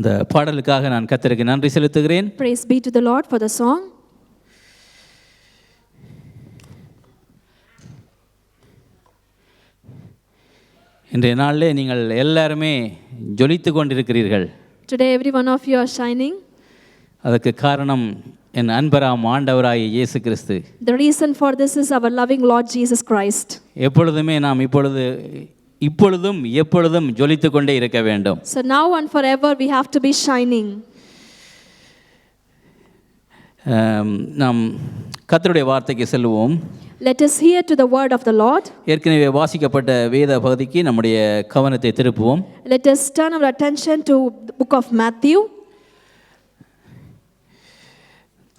அந்த பாடலுக்காக நான் கர்த்தருக்கு நன்றி செலுத்துகிறேன். Praise be to the Lord for the song. இன்றைய நாளிலே நீங்கள் எல்லாருமே ஜொலித்து கொண்டிருக்கிறீர்கள். Today every one of you are shining. அதற்கு காரணம் என் அன்பராம் ஆண்டவராகிய இயேசு கிறிஸ்து. The reason for this is our loving Lord Jesus Christ. எப்பொழுதுமே நாம் இப்பொழுதும் எப்பொழுதும் ஜொலித்து கொண்டே இருக்க வேண்டும். So now and forever we have to be shining. நாம் கர்த்தருடைய வார்த்தைக்கு செல்வோம். Let us hear to the word of the Lord. ஏற்கனவே வாசிக்கப்பட்ட வேத பகுதிக்கு நம்முடைய கவனத்தை திருப்புவோம். Let us turn our attention to the book of Matthew.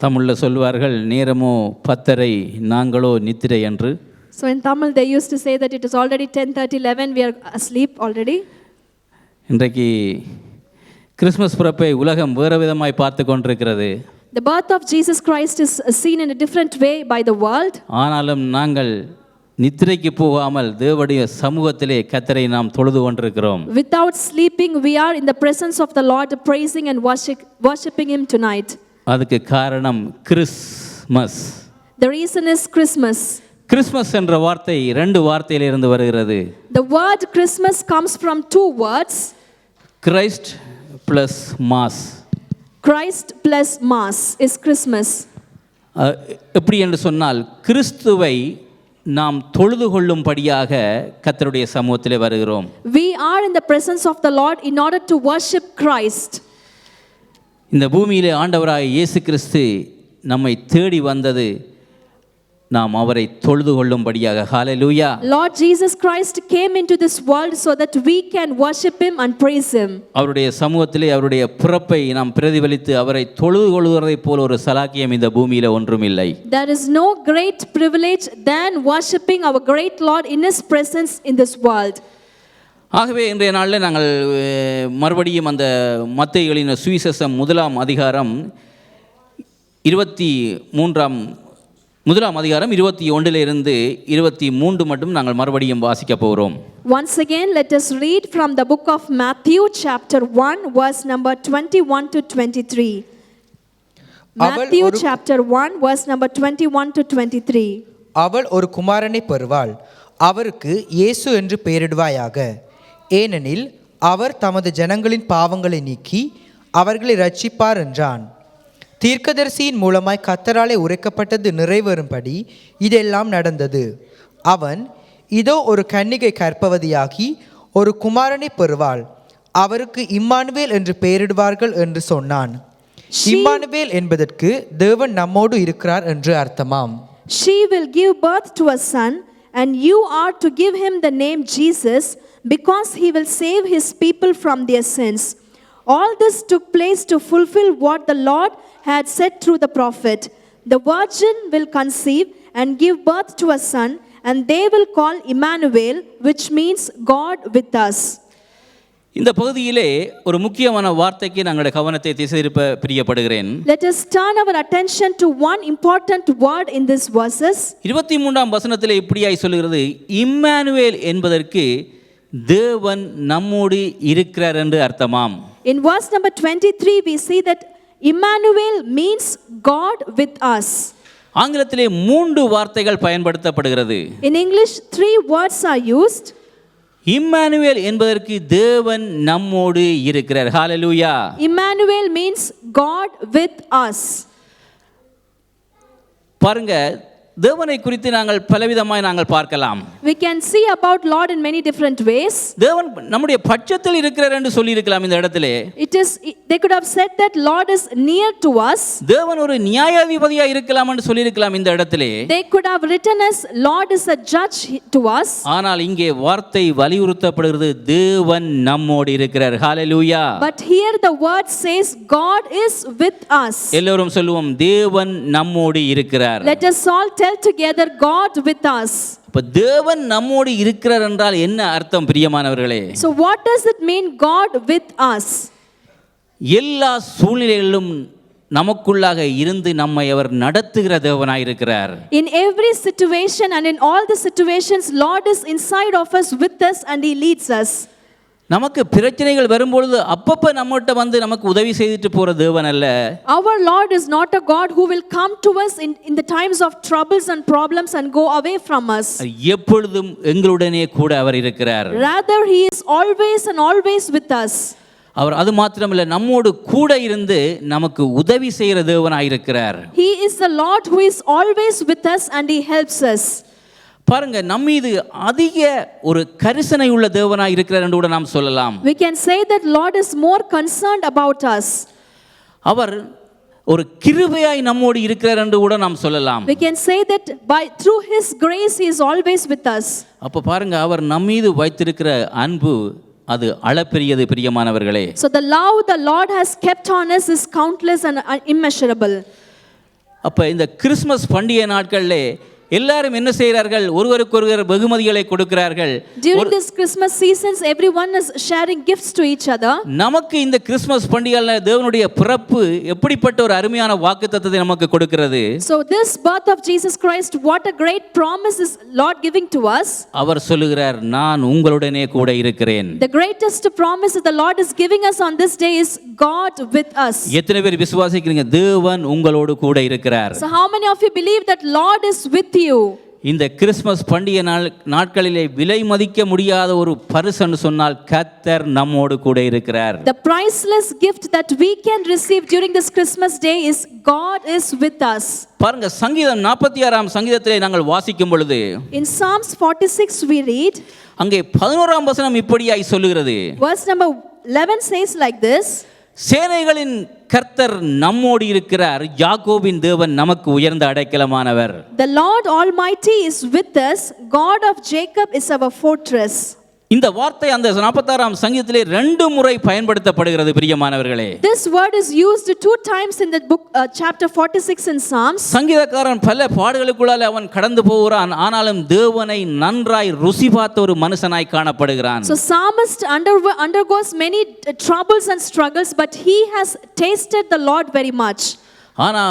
தமிழில் சொல்வார்கள் நேரமோ 10:30 நாங்களோ நித்திரை என்று. So in Tamil they used to say that it is already 10:30, 11, we are asleep already. இன்றைக்கு கிறிஸ்மஸ் பிறப்பை உலகம் வேறு விதமாய் பார்த்து கொண்டிருக்கிறது. The birth of Jesus Christ is seen in a different way by the world. ஆனாலும் நாங்கள் நித்திரைக்கு போகாமல் தேவனுடைய சமூகத்திலே கர்த்தரை நாம் தொழுது கொண்டிருக்கிறோம். Without sleeping we are in the presence of the Lord, praising and worshiping him tonight. அதுக்கு காரணம் Christmas. The reason is Christmas. Christmas என்ற வார்த்தை 2 வார்த்தையிலிருந்து வருகிறது. The word Christmas comes from 2 words. Christ plus mass. Christ plus Mass is Christmas. எப்படி என்று சொன்னால் கிறிஸ்துவை நாம் தொழுது கொள்ளும்படியாக கர்த்தருடைய சமூகத்திலே வருகிறோம். We are in the presence of the Lord in order to worship Christ. இந்த பூமியிலே ஆண்டவராகிய இயேசு கிறிஸ்து நம்மை தேடி வந்தது நாம் அவரை தொழுது கொள்ளும்படியாக. ஹல்லேலூயா. Lord Jesus Christ came into this world so that we can worship him and praise him. அவருடைய சமூகத்திலே அவருடைய பிறப்பை நாம் பிரதிபலித்து அவரை தொழுது கொள்வதைப் போல ஒரு சலாக்கியம் இந்த பூமியில ஒன்றும் இல்லை. There is no great privilege than worshiping our great Lord in his presence in this world. ஆகவே இன்றைய நாளில் நாங்கள் மறுபடியும் அந்த மத்தேயு எழுதின சுவிசேஷம் 1 அதிகாரம் 21 இருந்து 23 மட்டும் நாங்கள் மறுபடியும் வாசிக்க போகிறோம். Once again let us read from the book of Matthew chapter 1 verse number 21 to 23. Matthew chapter 1 verse number 21 to 23. அவள் ஒரு குமாரனை பெறுவாள், அவருக்கு இயேசு என்று பெயரிடுவாயாக. ஏனெனில் அவர் தமது ஜனங்களின் பாவங்களை நீக்கி அவர்களை இரட்சிப்பார் என்றான். தீர்க்கதரிசியின் மூலமாய் கர்த்தராலே உரைக்கப்பட்டது நிறைவேறும்படி இதெல்லாம் நடந்தது. அவன் இதோ ஒரு கன்னிகை கர்ப்பவதியாகி ஒரு குமாரனை பெறுவாள், அவருக்கு இம்மானுவேல் என்று பெயரிடுவார்கள் என்று சொன்னான். இம்மானுவேல் என்பதற்கு தேவன் நம்மோடு இருக்கிறார் என்று அர்த்தமாம். She will give birth to a son, and you are to give him the name Jesus, because he will save his people from their sins. All this took place to fulfill what the Lord had said through the prophet. The virgin will conceive and give birth to a son, and they will call Emmanuel, which means God with us. இந்த பகுதியிலே ஒரு முக்கியமான வார்த்தைக்கு நாங்களுடைய கவனத்தை திசை திருப்ப பிரியப்படுகிறேன். Let us turn our attention to one important word in these verses. 23ஆம் வசனத்திலே இப்படியாய் சொல்கிறது, இம்மானுவேல் என்பதற்கு தேவன் நம்மோடு இருக்கிறார் என்று அர்த்தமாம். In verse number 23 we see that Emmanuel means God with us. ஆங்கிலத்திலே 3 வார்த்தைகள் பயன்படுத்தப்படுகிறது. In English 3 words are used. Emmanuel என்பதற்கு தேவன் நம்மோடு இருக்கிறார். ஹல்லேலூயா. Emmanuel means God with us. பாருங்க, தேவனை குறித்து நாங்கள் பலவிதமாய் நாங்கள் பார்க்கலாம். We can see about Lord in many different ways. தேவன் நம்முடைய பட்சத்தில் இருக்கிறார் என்று சொல்லி இருக்கலாம் இந்த இடத்திலே. They could have said that Lord is near to us. தேவன் ஒரு நியாயாதிபதியாக இருக்கலாம் என்று சொல்லி இருக்கலாம் இந்த இடத்திலே. They could have written as Lord is a judge to us. ஆனால் இங்கே வார்த்தை வலியுறுத்தப்படுகிறது, தேவன் நம்மோடு இருக்கிறார். ஹல்லேலூயா. But here the word says God is with us. எல்லாரும் சொல்லுவோம், தேவன் நம்மோடு இருக்கிறார். Let us all tell together, God with us. அப்ப தேவன் நம்மோடு இருக்கிறார் என்றால் என்ன அர்த்தம் பிரியமானவர்களே? So what does it mean, God with us? எல்லா சூழ்நிலைகளிலும் நமக்குள்ளாக இருந்து நம்மை அவர் நடத்துகிற தேவனாய் இருக்கிறார். In every situation and in all the situations, Lord is inside of us with us and he leads us. நமக்கு பிரச்சனைகள் வரும்பொழுது அப்பப்ப நம்மகிட்ட வந்து நமக்கு உதவி செய்துட்டு போற தேவன் அல்ல. Our Lord is not a God who will come to us in the times of troubles and problems and go away from us. எப்பொழுதும் எங்களுடனே கூட அவர் இருக்கிறார். Rather, He is always and always with us. அவர் அது மாத்திரமல்ல, நம்மோடு கூட இருந்து நமக்கு உதவி செய்கிற தேவனாய் இருக்கிறார். He is the Lord who is always with us and He helps us. பாருங்க, நம்மீது அதிக ஒரு கரிசனை உள்ள தேவனாய் இருக்கிறார் என்று கூட நாம் சொல்லலாம். We can say that Lord is more concerned about us. அவர் ஒரு கிருபையாய் நம்மோடு இருக்கிறார் என்று கூட நாம் சொல்லலாம். We can say that through His grace He is always with us. அப்ப பாருங்க, அவர் நம்மீது வைத்திருக்கிற அன்பு அது அளப்பெரியது பிரியமானவர்களே. So the love the Lord has kept on us is countless and immeasurable. அப்ப இந்த கிறிஸ்மஸ் பண்டிகை நாட்களிலே எல்லாரும் என்ன செய்கிறார்கள்? ஒருவருக்கொருவர் வெகுமதிகளை கொடுக்கிறார்கள். During this Christmas seasons, everyone is sharing gifts to each other. நமக்கு இந்த கிறிஸ்மஸ் பண்டிகையில தேவனுடைய பிறப்பு எப்படிப்பட்ட ஒரு அருமையான வாக்குத்தத்தத்தை நமக்கு கொடுக்கிறது. So this birth of Jesus Christ, what a great promise is Lord giving to us. அவர் சொல்லுகிறார், நான் உங்களுடனே கூட இருக்கிறேன். The greatest promise that the Lord is giving us on this day is God with us. எத்தனை பேர் விசுவாசிக்கிறீங்க தேவன் உங்களோடு கூட இருக்கிறார்? So how many of you believe that Lord is with you? இந்த கிறிஸ்மஸ் பண்டிகை நாட்களிலே விலை மதிக்க முடியாத ஒரு பரிசுன்னு சொன்னால் கர்த்தர் நம்மோடு கூட இருக்கிறார். The priceless gift that we can receive during this Christmas day is God is with us. பாருங்க, சங்கீதம் 46ஆம் சங்கீதத்திலே நாங்கள் வாசிக்கும் பொழுது In Psalms 46 we read, அங்கே 11ஆம் வசனம் இப்படியாய் சொல்லுகிறது. verse number 11 says like this, சேனைகளின் கர்த்தர் நம்மோடு இருக்கிறார், யாக்கோபின் தேவன் நமக்கு உயர்ந்த அடைக்கலமானவர். The Lord Almighty is with us, God of Jacob is our fortress. இந்த வார்த்தை அந்த 46ஆம் சங்கீதத்திலே 2 முறை பயன்படுத்தப்படுகிறது பிரியமானவர்களே. This word is used 2 times in the book chapter 46 in Psalms. சங்கீதக்காரன் பல பாடுகளுக்குள்ளால அவன் கடந்து போகிறான், ஆனாலும் தேவனை நன்றாய் ருசி பார்த்த ஒரு மனுஷனாய் காணப்படுகிறான். So psalmist undergoes many troubles and struggles, but he has tasted the Lord very much. ஆனா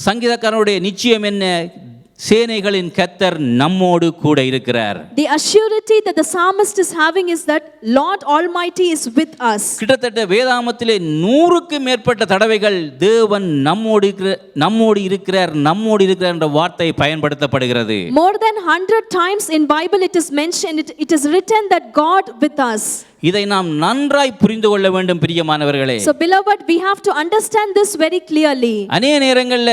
சங்கீதக்காரனுடைய நிச்சயம் என்ன? சேனைகளின் கர்த்தர் நம்மோடு கூட இருக்கிறார். The assurity that the psalmist is having is that Lord Almighty is with us. கிட்டத்தட்ட வேதாகமத்திலே 100க்கு மேற்பட்ட தடவைகள் தேவன் நம்மோடு இருக்கிறார் என்ற வார்த்தை பயன்படுத்தப்படுகிறது. More than 100 times in Bible it is mentioned, it is written that God with us. இதை நாம் நன்றாய் புரிந்து கொள்ள வேண்டும் பிரியமானவர்களே. So beloved, we have to understand this very clearly. அநேக நேரங்கள்ல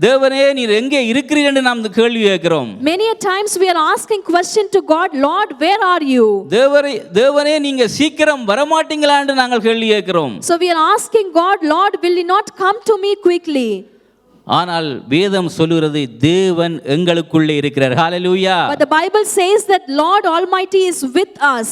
தேவனே நீர் எங்கே இருக்கிறீர் என்று நாம் கேள்வி கேட்கிறோம். Many a times we are asking question to God, Lord, where are you? தேவனே நீங்க சீக்கிரம் வர மாட்டீங்களா என்று நாங்கள் கேள்வி கேட்கிறோம். So we are asking God, Lord, will you not come to me quickly? ஆனால் வேதம் சொல்லுகிறது தேவன் எங்களுக்குள்ளே இருக்கிறார். ஹalleluya. But the Bible says that Lord Almighty is with us.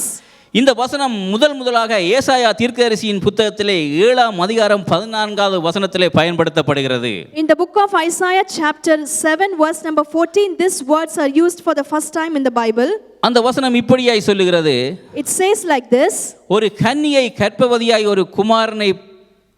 இந்த வசனம் முதலாக ஏசாயா தீர்க்கதரிசியின் புத்தகத்திலே 7ஆம் அதிகாரம் 14வது வசனத்திலே பயன்படுத்தப்படுகிறது. In the book of Isaiah chapter 7 verse number 14, these words are used for the first time in the Bible. அந்த வசனம் இப்படியாய் சொல்லுகிறது. It says like this, ஒரு கன்னியை கர்ப்பவதியாய் ஒரு குமாரனை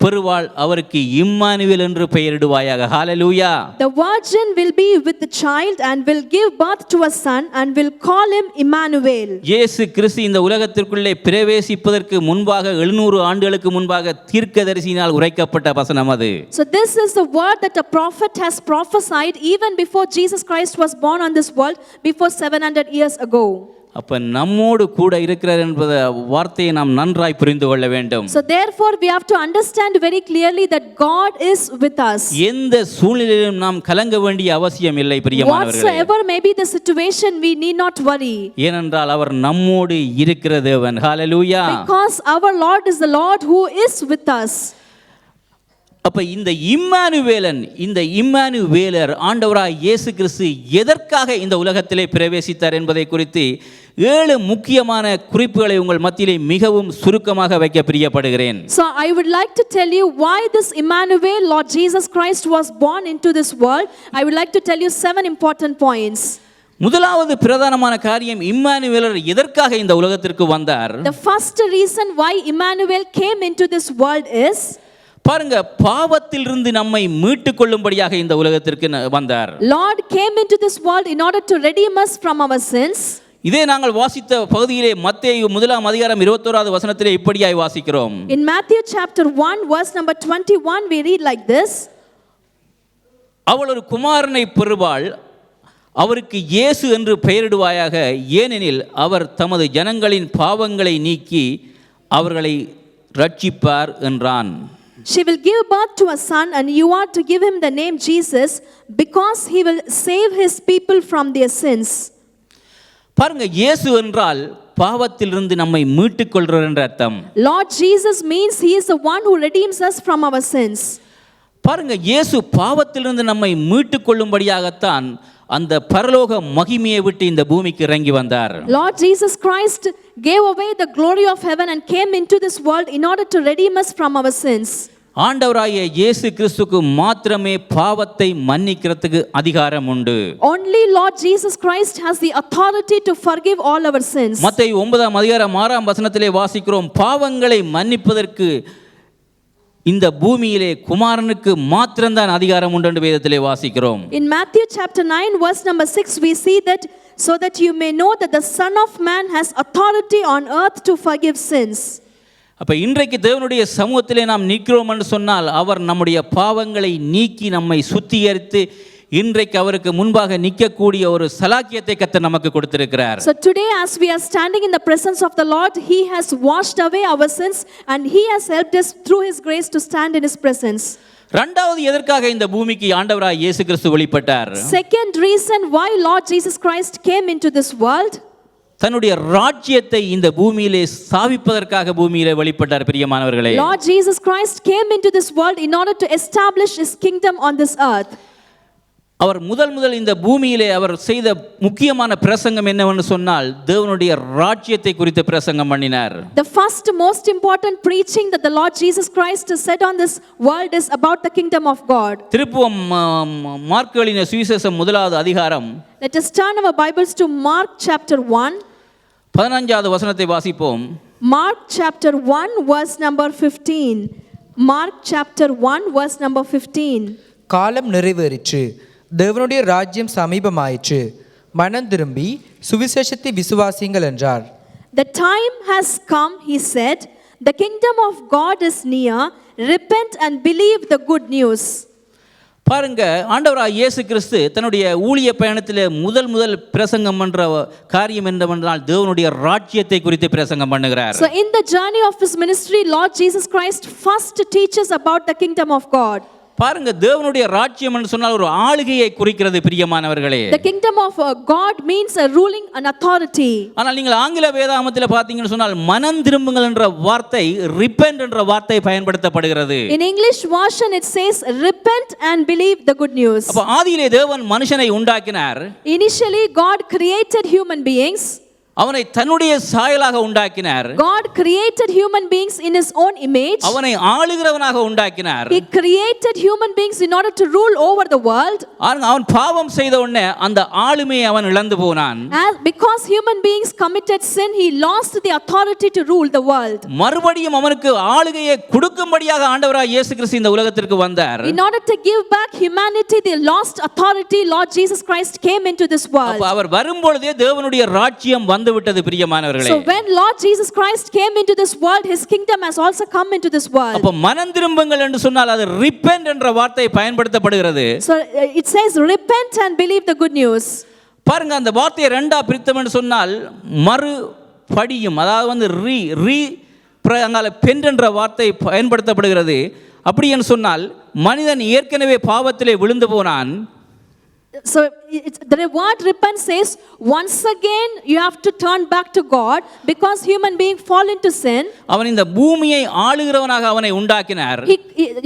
பெறுவாள், அவருக்கு இம்மானுவேல் என்று பெயரிடுவாயாக. ஹalleluya. The virgin will be with the child and will give birth to a son and will call him Emmanuel. இயேசு கிறிஸ்து இந்த உலகத்திற்குள்ளே பிரவேசிப்பதற்கு முன்பாக 700 ஆண்டுகளுக்கு முன்பாக தீர்க்கதரிசியினால் உரைக்கப்பட்ட வசனம் அது. So this is the word that a prophet has prophesied even before Jesus Christ was born on this world, before 700 years ago. அப்ப நம்மோடு கூட இருக்கிறார் என்ற வார்த்தையை நாம் நன்றாய் புரிந்து கொள்ள வேண்டும். So therefore we have to understand very clearly that God is with us. எந்த சூழ்நிலையிலும் நாம் கலங்க வேண்டிய அவசியம் இல்லை பிரியமானவர்களே. Whatsoever may be the situation, we need not worry. ஏனென்றால் அவர் நம்மோடு இருக்கிற தேவன். ஹalleluya. Because our Lord is the Lord who is with us. அப்ப இந்த இம்மானுவேலர் ஆண்டவராய் இயேசு கிறிஸ்து எதற்காக இந்த உலகத்திலே பிரவேசித்தார் என்பதை குறித்து 7 முக்கியமான குறிப்புகளை உங்கள் மத்தியிலே மிகவும் சுருக்கமாக வைக்க பிரியப்படுகிறேன். So I would like to tell you why this Emmanuel, Lord Jesus Christ, was born into this world. I would like to tell you 7 important points. முதலாவது பிரதானமான காரியம், இம்மானுவேலர் எதற்காக இந்த உலகத்திற்கு வந்தார்? The first reason why Emmanuel came into this world is, பாருங்க, பாவத்திலிருந்து நம்மை மீட்டுக் கொள்ளும்படியாக இந்த உலகத்திற்கு வந்தார். Lord came into this world in order to redeem us from our sins. இதே நாங்கள் வாசித்த பகுதியிலே மத்தேயு 1:21 இப்படியாய் வாசிக்கிறோம். In Matthew chapter 1 verse number 21 we read like this. அவள் ஒரு குமாரனை பெறுவாள், அவருக்கு இயேசு என்று பெயரிடுவாயாக, ஏனெனில் அவர் தமது ஜனங்களின் பாவங்களை நீக்கி அவர்களை ரட்சிப்பார் என்றான். She will give birth to a son, and you are to give him the name Jesus, because he will save his people from their sins. பாருங்க, இயேசு என்றால் பாவத்திலிருந்து நம்மை மீட்டுக் கொள்கிறார் என்ற அர்த்தம். Lord Jesus means he is the one who redeems us from our sins. பாருங்க, இயேசு பாவத்திலிருந்து நம்மை மீட்டுக் கொள்ளும்படியாகத்தான் அந்த பரலோக மகிமையை விட்டு இந்த பூமிக்கு இறங்கி வந்தார். Lord Jesus Christ gave away the glory of heaven and came into this world in order to redeem us from our sins. ஆண்டவராகிய இயேசு கிறிஸ்துவுக்கு மாத்திரமே பாவத்தை மன்னிக்கிறதுக்கு அதிகாரம் உண்டு. Only Lord Jesus Christ has the authority to forgive all our sins. மத்தேயு 9:6 வாசிக்கிறோம், பாவங்களை மன்னிப்பதற்கு இந்த பூமியிலே குமாரனுக்கு மாத்திரம்தான் அதிகாரம் உண்டு என்று வேதத்திலே வாசிக்கிறோம். In Matthew chapter 9 verse number 6 we see that so that you may know that the Son of Man has authority on earth to forgive sins. அப்ப இன்றைக்கு தேவனுடைய சமூகத்திலே நாம் நிற்கிறோம் என்று சொன்னால் அவர் நம்முடைய பாவங்களை நீக்கி நம்மை சுத்திகரித்து இன்றைக்கு அவருக்கு முன்பாக நிற்கக்கூடிய ஒரு சலாக்கியத்தை கர்த்தர் நமக்கு கொடுத்திருக்கிறார். So today as we are standing in the presence of the Lord, he has washed away our sins and he has helped us through his grace to stand in his presence. இரண்டாவது எதற்காக இந்த பூமிக்கு ஆண்டவராகிய இயேசு கிறிஸ்து வெளிப்பட்டார்? Second reason why Lord Jesus Christ came into this world, தன்னுடைய ராஜ்யத்தை இந்த பூமியிலே ஸ்தாபிப்பதற்காக பூமியிலே வெளிப்பட்டார். பிரியமானவர்களே, Lord Jesus Christ came into this world in order to establish his kingdom on this earth. அவர் முதல் இந்த பூமியிலே அவர் செய்த முக்கியமான பிரசங்கம் என்னவென்று சொன்னால் தேவனுடைய ராஜ்யத்தை குறித்து பிரசங்கம் பண்ணினார். The first most important preaching that the Lord Jesus Christ said on this world is about the kingdom of God. திருப்புவம் மார்க் எழுதின சுவிசேஷம் 1வது அதிகாரம். Let us turn our Bibles to Mark chapter 1. 15வது வசனத்தை வாசிப்போம். Mark chapter 1 verse number 15. Mark chapter 1 verse number 15. காலம் நிறைவேறிற்று, தேவனுடைய ராஜ்யம் சமீபமாயிற்று, மனம் திரும்பி சுவிசேஷத்தை விசுவாசிங்கள் என்றார். The time has come, he said, the kingdom of God is near, repent and believe the good news. பாருங்க, ஆண்டவராகிய இயேசு கிறிஸ்து தன்னுடைய ஊழிய பயணத்திலே முதல் பிரசங்கம் பண்ற காரியம் என்னவென்றால் தேவனுடைய ராஜ்யத்தை குறித்து பிரசங்கம் பண்ணுகிறார். So in the journey of his ministry, Lord Jesus Christ first teaches about the kingdom of God. பாருங்க, தேவனுடைய ராஜ்யம் என்று சொன்னால் ஒரு ஆளுகையை குறிக்கிறது. பிரியமானவர்களே, The kingdom of God means a ruling, an authority. ஆனால் நீங்கள் ஆங்கில வேதாகமத்தில் பார்த்தீங்கன்னு சொன்னால் மனம் திரும்புங்கள் என்ற வார்த்தை repent என்ற வார்த்தை பயன்படுத்தப்படுகிறது. In English version it says repent and believe the good news. அப்ப ஆதியிலே தேவன் மனுஷனை உண்டாக்கினார். Initially God created human beings. அவனை தன்னுடைய சாயலாக உண்டாக்கினார். God created human beings in his own image. அவனை ஆளுகிறவனாக உண்டாக்கினார். He created human beings in order to rule over the world. அவன் பாவம் செய்த உடனே அந்த ஆளுமையை அவன் இழந்து போனான். Because human beings committed sin, he lost the authority to rule the world. மறுபடியும் அவனுக்கு ஆளுகையை கொடுக்கும்படியாக ஆண்டவராகிய இயேசு கிறிஸ்து இந்த உலகத்திற்கு வந்தார். In order to give back humanity the lost authority, Lord Jesus Christ came into this world. அப்ப அவர் வரும்பொழுதே தேவனுடைய ராஜ்யம் வந்து விட்டது. பிரியமானவர்களே, So when Lord Jesus Christ came into this world, his kingdom has also come into this world. அப்ப மனம் திரும்புங்கள் என்று சொன்னால் அது repent என்ற வார்த்தை பயன்படுத்தப்படுகிறது. So it says repent and believe the good news. பாருங்க, அந்த வார்த்தையை ரெண்டா பிரித்தோம் என்று சொன்னால் மறுபடியும், அதாவது அங்கால பெண் என்ற வார்த்தை பயன்படுத்தப்படுகிறது. அப்படி என்று சொன்னால் மனிதன் ஏற்கனவே பாவத்திலே விழுந்து போனான். So the word repent says once again you have to turn back to God because human being fall into sin. அவன் இந்த பூமியை ஆளுகிறவனாக அவனை உண்டாக்கினார்.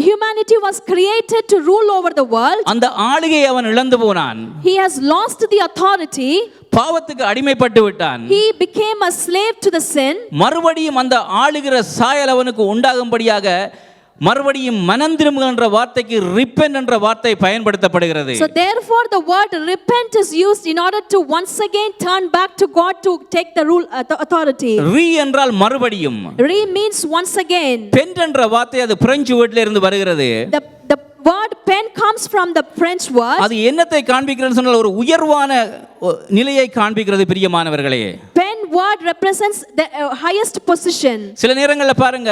Humanity was created to rule over the world. அந்த ஆளுகையை அவன் இழந்து போனான். He has lost the authority. பாவத்துக்கு அடிமைப்பட்டு விட்டான். He became a slave to the sin. மறுபடியும் அந்த ஆளுகிற சாயல் அவனுக்கு உண்டாகும்படியாக மறுபடியும் மனம் திரும்புங்கள் என்ற வார்த்தைக்கு repent என்ற வார்த்தை பயன்படுத்தப்படுகிறது. So therefore the word repent is used in order to once again turn back to God to take the rule authority. என்றால் மறுபடியும். Means once again. பெண் என்ற வார்த்தை அது பிரெஞ்சு வேர்ட்ல இருந்து வருகிறது. The word pen comes from the French word. அது என்னத்தை காண்பிக்கிறது சொன்னால் ஒரு உயர்வான நிலையை காண்பிக்கிறது பிரியமானவர்களே. Pen word represents the highest position. சில நேரங்களில் பாருங்க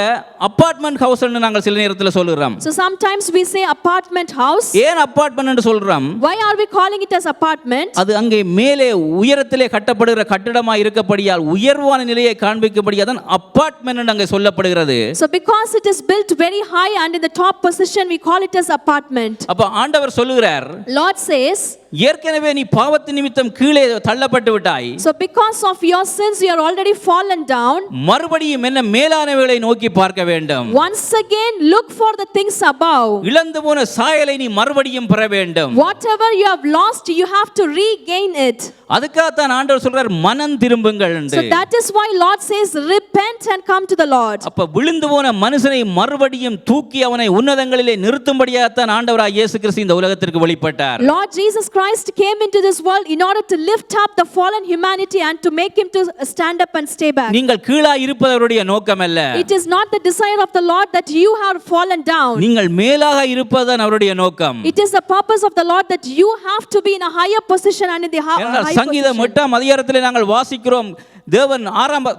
அபார்ட்மெண்ட் ஹவுஸ்னு நாங்கள் சில நேரத்தில் சொல்லுறோம். So sometimes we say apartment house. ஏன் அபார்ட்மெண்ட் சொல்றோம்? Why are we calling it as apartment? அது அங்கே மேலே உயரத்திலே கட்டப்படுகிற கட்டடமாக இருக்கப்படியால் உயர்வான நிலையை காண்பிக்கப்படியால் தான் அபார்ட்மெண்ட் அங்கே சொல்லப்படுகிறது. So because it is built very high and in the top position, we call it as apartment. அப்ப ஆண்டவர் சொல்லுகிறார், Lord says, ஏற்கனவே நீ பாவத்தின் நிமித்தம் கீழே தள்ளப்பட்டு விட்டாய். so because of your sins you are already fallen down. மறுபடியும் என்ன மேலானவைகளை நோக்கி பார்க்க வேண்டும். Once again look for the things above. இழந்து போன சாயலை நீ மறுபடியும் பெற வேண்டும். Whatever you have lost, you have to regain it. அதுக்காக தான் ஆண்டவர் சொல்றார் மனம் திரும்புங்கள் என்று. So that is why Lord says repent and come to the Lord. அப்ப விழுந்து போன மனுஷனை மறுபடியும் தூக்கி அவனை உன்னதங்களிலே நிறுத்தும்படியாக தான் ஆண்டவராகிய இயேசு கிறிஸ்து இந்த உலகத்திற்கு வெளிப்பட்டார். Lord Jesus Christ came into this world in order to lift up the fallen humanity and to make him to stand up and stay back. நீங்கள் கீழாய் இருப்பது அவருடைய நோக்கம் அல்ல. It is not the desire of the Lord that you have fallen down. நீங்கள் மேலாக இருப்பதுதான் அவருடைய நோக்கம். It is the purpose of the Lord that you have to be in a higher position and in the higher சங்கீதம் 8ஆம் அதிகாரத்திலே நாங்கள் வாசிக்கிறோம், தேவன்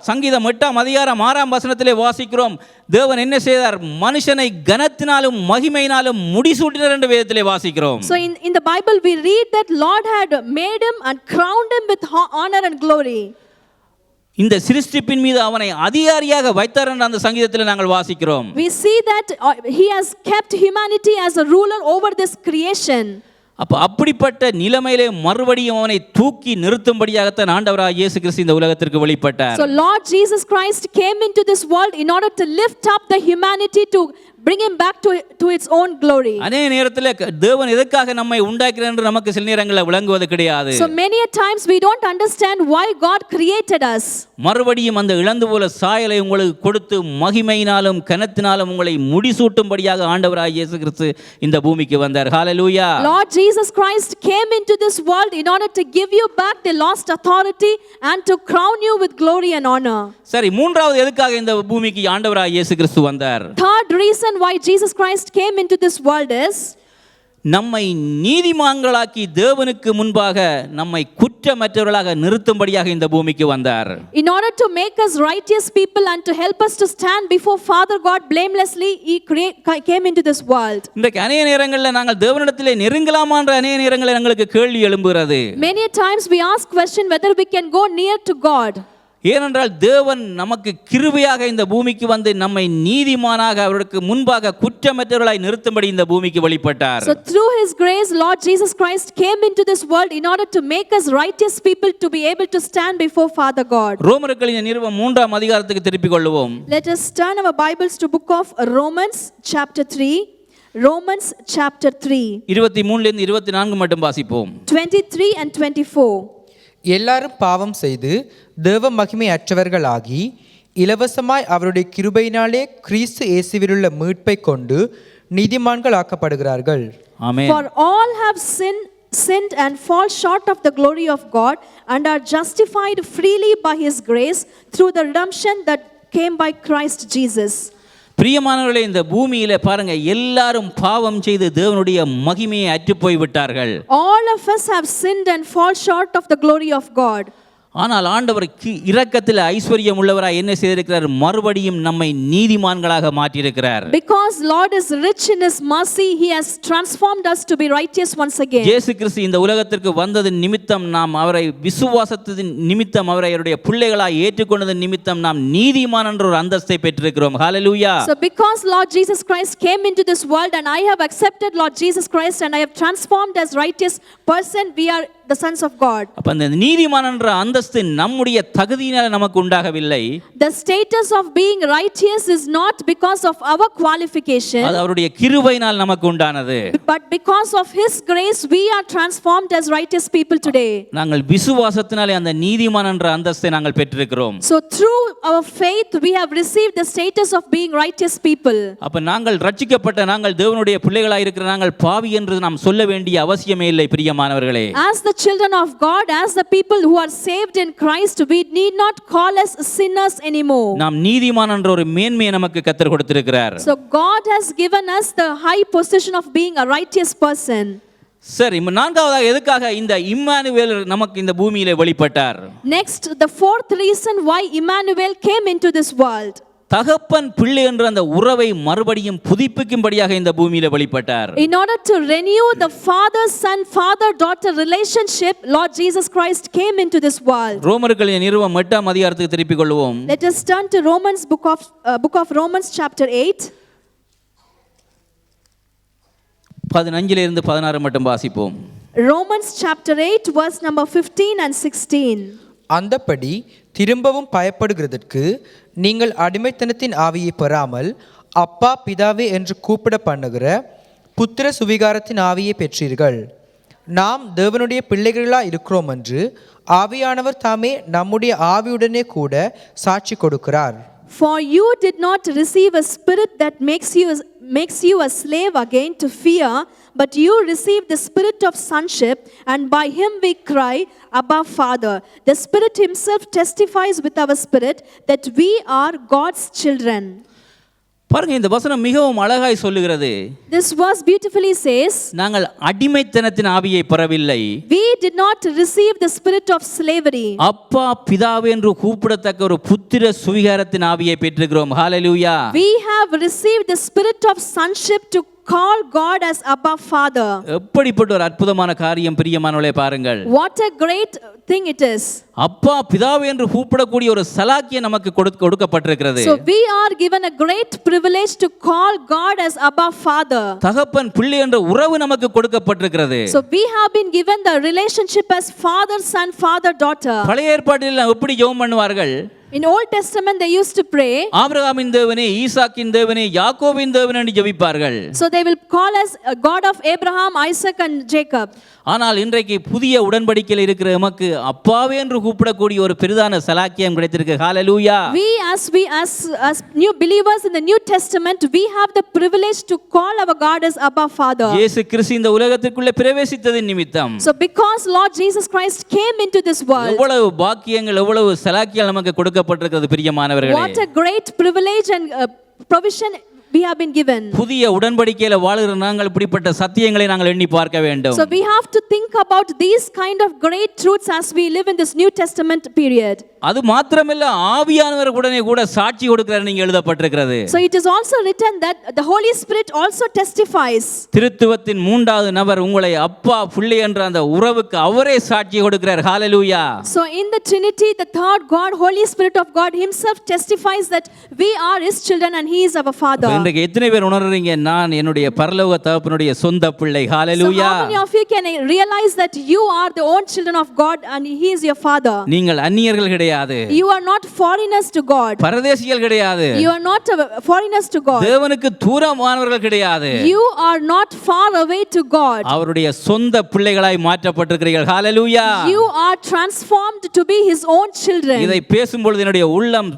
சங்கீதம் 8ஆம் அதிகாரம் 6ஆம் வசனத்திலே வாசிக்கிறோம், தேவன் என்ன செய்தார்? மனுஷனை கனத்தினாலும் மகிமையினாலும் முடிசூட்டினார் என்று வேதத்திலே வாசிக்கிறோம். So in the Bible we read that Lord had made him and crowned him with honor and glory. இந்த சிருஷ்டிப்பின் மீது அவனை அதிகாரியாக வைத்தார் என்று அந்த சங்கீதத்தில் நாங்கள் வாசிக்கிறோம். We see that he has kept humanity as a ruler over this creation. அப்ப அப்படிப்பட்ட நிலைமையிலே மறுபடியும் அவனை தூக்கி நிறுத்தும்படியாகத்தான் ஆண்டவராகிய இயேசு கிறிஸ்து இந்த உலகத்திற்கு வெளிப்பட்டார். So Lord Jesus Christ came into this world in order to lift up the humanity to bring him back to its own glory. அதே நேரத்தில் தேவன் எதற்காக நம்மை உண்டாக்கினார் என்று நமக்கு சில நேரங்களில் விளங்குவது கிடையாது. So many a times we don't understand why God created us. மறுபடியும் அந்த இழந்து போல சாயலை உங்களுக்கு கொடுத்து மகிமையினாலும் கனத்தினாலும் உங்களை முடிசூட்டும்படியாக ஆண்டவராகிய இயேசு கிறிஸ்து இந்த பூமிக்கு வந்தார். ஹல்லேலூயா. Lord Jesus Christ came into this world in order to give you back the lost authority and to crown you with glory and honor. சரி, மூன்றாவது எதுக்காக இந்த பூமிக்கு ஆண்டவராகிய இயேசு கிறிஸ்து வந்தார்? Third reason why Jesus Christ came into this world is நம்மை நீதிமான்களாக்கி தேவனுக்கு முன்பாக நம்மை குற்றமற்றவர்களாக நிறுத்தும்படியாக இந்த பூமிக்கு வந்தார். in order to make us righteous people and to help us to stand before Father God blamelessly. He came into this world. இன்றைக்கு அநேக நேரங்களில் நாங்கள் தேவனிடத்திலே நெருங்கலாமா என்ற அநேக நேரங்களில் எங்களுக்கு கேள்வி எழும்புகிறது. Many times we ask question whether we can go near to God. ஏனென்றால் தேவன் நமக்கு கிருபையாக இந்த பூமிக்கு வந்து நம்மை நீதிமானாக அவருக்கு முன்பாக குற்றமற்றவர்களாய் நிறுத்தும்படி இந்த பூமிக்கு வெளிப்பட்டார். So through his grace Lord Jesus Christ came into this world in order to make us righteous people to be able to stand before Father God. ரோமர்களின் நிருபம் 3ஆம் அதிகாரத்துக்கு திருப்பிக் கொள்வோம். Let us turn our Bibles to book of Romans chapter 3. Romans chapter 3 23 லிருந்து 24 மட்டும் வாசிப்போம். 23 and 24. எல்லாரும் பாவம் செய்து தேவ மகிமை அற்றவர்களாகி இலவசமாய் அவருடைய கிருபையினாலே கிறிஸ்து இயேசுவிலுள்ள மீட்பை கொண்டு நீதிமான்கள் ஆக்கப்படுகிறார்கள். ஆமென். For all have sinned and fall short of the glory of God and are justified freely by his grace through the redemption that came by Christ Jesus. பிரியமானவர்களே, இந்த பூமியில பாருங்க, எல்லாரும் பாவம் செய்து தேவனுடைய மகிமையை அற்று போய் விட்டார்கள். All of us have sinned and fall short of the glory of God. ஆனால் ஆண்டவர் இரக்கத்தில் ஐஸ்வர்யம் உள்ளவராய் என்ன செய்திருக்கிறார்? மறுபடியும் நம்மை நீதிமான்களாக மாற்றியிருக்கிறார். Because Lord is rich in his mercy, he has transformed us to be righteous once again. இயேசு கிறிஸ்து இந்த உலகத்திற்கு வந்ததின் நிமித்தம், நாம் அவரை விசுவாசத்தின் நிமித்தம், அவரை அவருடைய பிள்ளைகளாய் ஏற்றுக்கொண்டதன் நிமித்தம் நாம் நீதிமான் என்ற ஒரு அந்தஸ்தை பெற்றிருக்கிறோம். ஹல்லேலூயா. So because Lord Jesus Christ came into this world and I have accepted Lord Jesus Christ and I have transformed as righteous person, we are the sons of God. அப்ப அந்த நீதிமான் என்ற அந்தஸ்து நம்முடைய தகுதியினால் நமக்கு உண்டாகவில்லை. The status of being righteous is not because of our qualification, அது அவருடைய கிருபையினால் நமக்கு உண்டானது. but because of his grace we are transformed as righteous people today. நாங்கள் விசுவாசத்தினாலே அந்த நீதிமான் என்ற அந்தஸ்தை நாங்கள் பெற்றிருக்கிறோம். So through our faith we have received the status of being righteous people. அப்ப நாங்கள் ரட்சிக்கப்பட்ட, நாங்கள் தேவனுடைய பிள்ளைகளாய் இருக்கிற நாங்கள் பாவி என்று நாம் சொல்ல வேண்டிய அவசியமே இல்லை பிரியமானவர்களே. As the children of God, as the people who are saved in Christ, we need not call us sinners anymore. நாம் நீதிமான் என்ற ஒரு மேன்மையை நமக்கு கர்த்தர் கொடுத்திருக்கிறார். So God has given us the high position of being a righteous person. சரி, நான்காவதாக எதுக்காக இந்த இம்மானுவேல் நமக்கு இந்த பூமியிலே வெளிப்பட்டார்? Next, the fourth reason why Emmanuel came into this world. தகப்பன் பிள்ளை என்ற அந்த உறவை மறுபடியும் புதுப்பிக்கும்படியாக இந்த பூமியில வெளிப்பட்டார். In order to renew the father son father daughter relationship, Lord Jesus Christ came into this world. ரோமர்களின் நிருபம் 8ஆம் அதிகாரத்துக்கு திருப்பிக் கொள்வோம். Let us turn to Romans book of Romans chapter 8. 15 இருந்து 16 மட்டும் வாசிப்போம். Romans chapter 8 verse number 15 and 16. அந்தப்படி திரும்பவும் பயப்படுகிறதற்கு நீங்கள் அடிமைத்தனத்தின் ஆவியை பெறாமல் அப்பா பிதாவே என்று கூப்பிட பண்ணுகிற புத்திர சுவிகாரத்தின் ஆவியை பெற்றீர்கள். நாம் தேவனுடைய பிள்ளைகளா இருக்கிறோம் என்று ஆவியானவர் தாமே நம்முடைய ஆவியுடனே கூட சாட்சி கொடுக்கிறார். For you did not receive a spirit that makes you a slave again to fear, but you received the spirit of sonship, and by him we cry, Abba, Father. The Spirit himself testifies with our spirit that we are God's children. பாருங்க, இந்த வசனம் மிகவும் அழகாய் சொல்லுகிறது. This verse beautifully says, நாங்கள் அடிமைத்தனத்தின் ஆவியை பெறவில்லை. we did not receive the spirit of slavery. அப்பா பிதாவே என்று கூப்பிடத்தக்க ஒரு புத்திர சுவிகாரத்தின் ஆவியை பெற்றிருக்கிறோம். ஹalleluya. We have received the spirit of sonship to call God as Abba, Father. எப்படிப்பட்ட ஒரு அற்புதமான காரியம் பிரியமானவர்களே, பாருங்கள். What a great thing it is. அப்பா பிதாவே என்று கூப்பிடக்கூடிய ஒரு சலாக்கியம் நமக்கு கொடுக்கப்பட்டிருக்கிறது. So we are given a great privilege to call God as Abba, Father. தகப்பன் பிள்ளை என்ற உறவு நமக்கு கொடுக்கப்பட்டிருக்கிறது. So we have been given the relationship as father son father daughter. பழைய ஏற்பாட்டில் எப்படி ஜெபம் பண்ணுவார்கள்? In Old Testament they used to pray, ஆபிரகாமின் தேவனே, ஈசாக்கின் தேவனே, யாக்கோபின் தேவனே என்று ஜெபிப்பார்கள். so they will call us a God of Abraham, Isaac and Jacob. ஆனால் இன்றைக்கு புதிய உடன்படிக்கையில் இருக்கிற நமக்கு அப்பாவே என்று கூப்பிடக்கூடிய ஒரு பெரிதான சலாக்கியம் கிடைத்திருக்கு. ஹalleluya. We as new believers in the New Testament, we have the privilege to call our God as Abba, Father. இயேசு கிறிஸ்து இந்த உலகத்திற்குள்ளே பிரவேசித்ததின் நிமித்தம், So because Lord Jesus Christ came into this world, எவ்வளவு பாக்கியங்கள், எவ்வளவு சலாக்கியங்கள் நமக்கு கொடுக்கப்பட்டிருக்கிறது பிரியமானவர்களே. what a great privilege and provision we have been given. புதிய உடன்படிக்கையில வாழுகிற நாங்கள் இப்படிப்பட்ட சத்தியங்களை நாங்கள் எண்ணி பார்க்க வேண்டும். So we have to think about these kind of great truths as we live in this New Testament period. அது மாத்திரமல்ல, ஆவியானவர் உடனே கூட சாட்சி கொடுக்கிறார் நீங்க எழுதப்பட்டிருக்கிறது. So it is also written that the Holy Spirit also testifies. திருத்துவத்தின் மூன்றாவது நபர் உங்களை அப்பா பிள்ளை என்ற அந்த உறவுக்கு அவரே சாட்சி கொடுக்கிறார். ஹalleluya. So in the Trinity, the third God, Holy Spirit of God himself testifies that we are his children and he is our father. இன்றைக்கு எத்தனை பேர் உணர்றீங்க, நான் என்னுடைய பரலோக தகப்பனுடைய சொந்த பிள்ளை? So hallelujah. how many of you can realize that you are the own children of God and he is your father? நீங்கள் அந்நியர்கள் கிடையாது. You are not foreigners to God. பரதேசிகள் கிடையாது. You are not foreigners to God. தேவனுக்கு தூரமானவர்கள் கிடையாது. You are not far away to God. அவருடைய சொந்த பிள்ளைகளாய் மாற்றப்பட்டிருக்கிறீர்கள். ஹalleluya. You are transformed to be his own children. இதை பேசும்பொழுது என்னுடைய உள்ளம்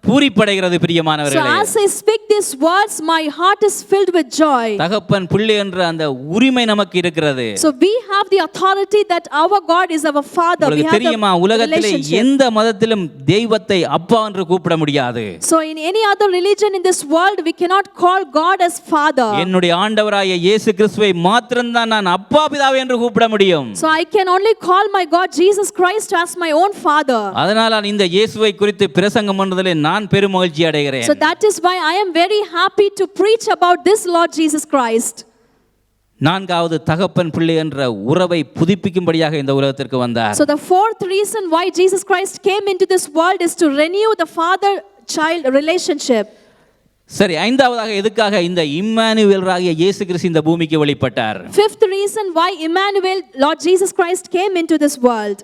பூரிப்படைகிறது So பிரியமானவர்களே. as I speak these words, my heart is filled with joy. தகப்பன் பிள்ளை என்ற அந்த உரிமை நமக்கு இருக்கிறது. So we have the authority that our God is our father. We உங்களுக்கு have தெரியுமா, the உலகத்திலே relationship. எந்த மதத்திலும் தெய்வத்தை அப்பா என்று கூப்பிட முடியாது. So in any other religion in this world, we cannot call God as father. என்னுடைய ஆண்டவராகிய இயேசு கிறிஸ்துவை மாத்திரம்தான் நான் அப்பா பிதாவே என்று கூப்பிட முடியும். So I can only call my God Jesus Christ as my own father. அதனால நான் இந்த இயேசுவை குறித்து பிரசங்கம் பண்றதிலே நான் பெருமகிழ்ச்சி அடைகிறேன். So that is why I am very happy to preach about this Lord Jesus Christ. நான்காவது, தகப்பன் பிள்ளை என்ற உறவை புதுப்பிக்கும்படியாக இந்த உலகத்திற்கு வந்தார். So the fourth reason why Jesus Christ came into this world is to renew the father-child relationship. சரி, ஐந்தாவதாக எதுக்காக இந்த இம்மானுவேலராகிய இயேசு கிறிஸ்து இந்த பூமிக்கு வெளிப்பட்டார்? Fifth reason why Emmanuel, Lord Jesus Christ, came into this world.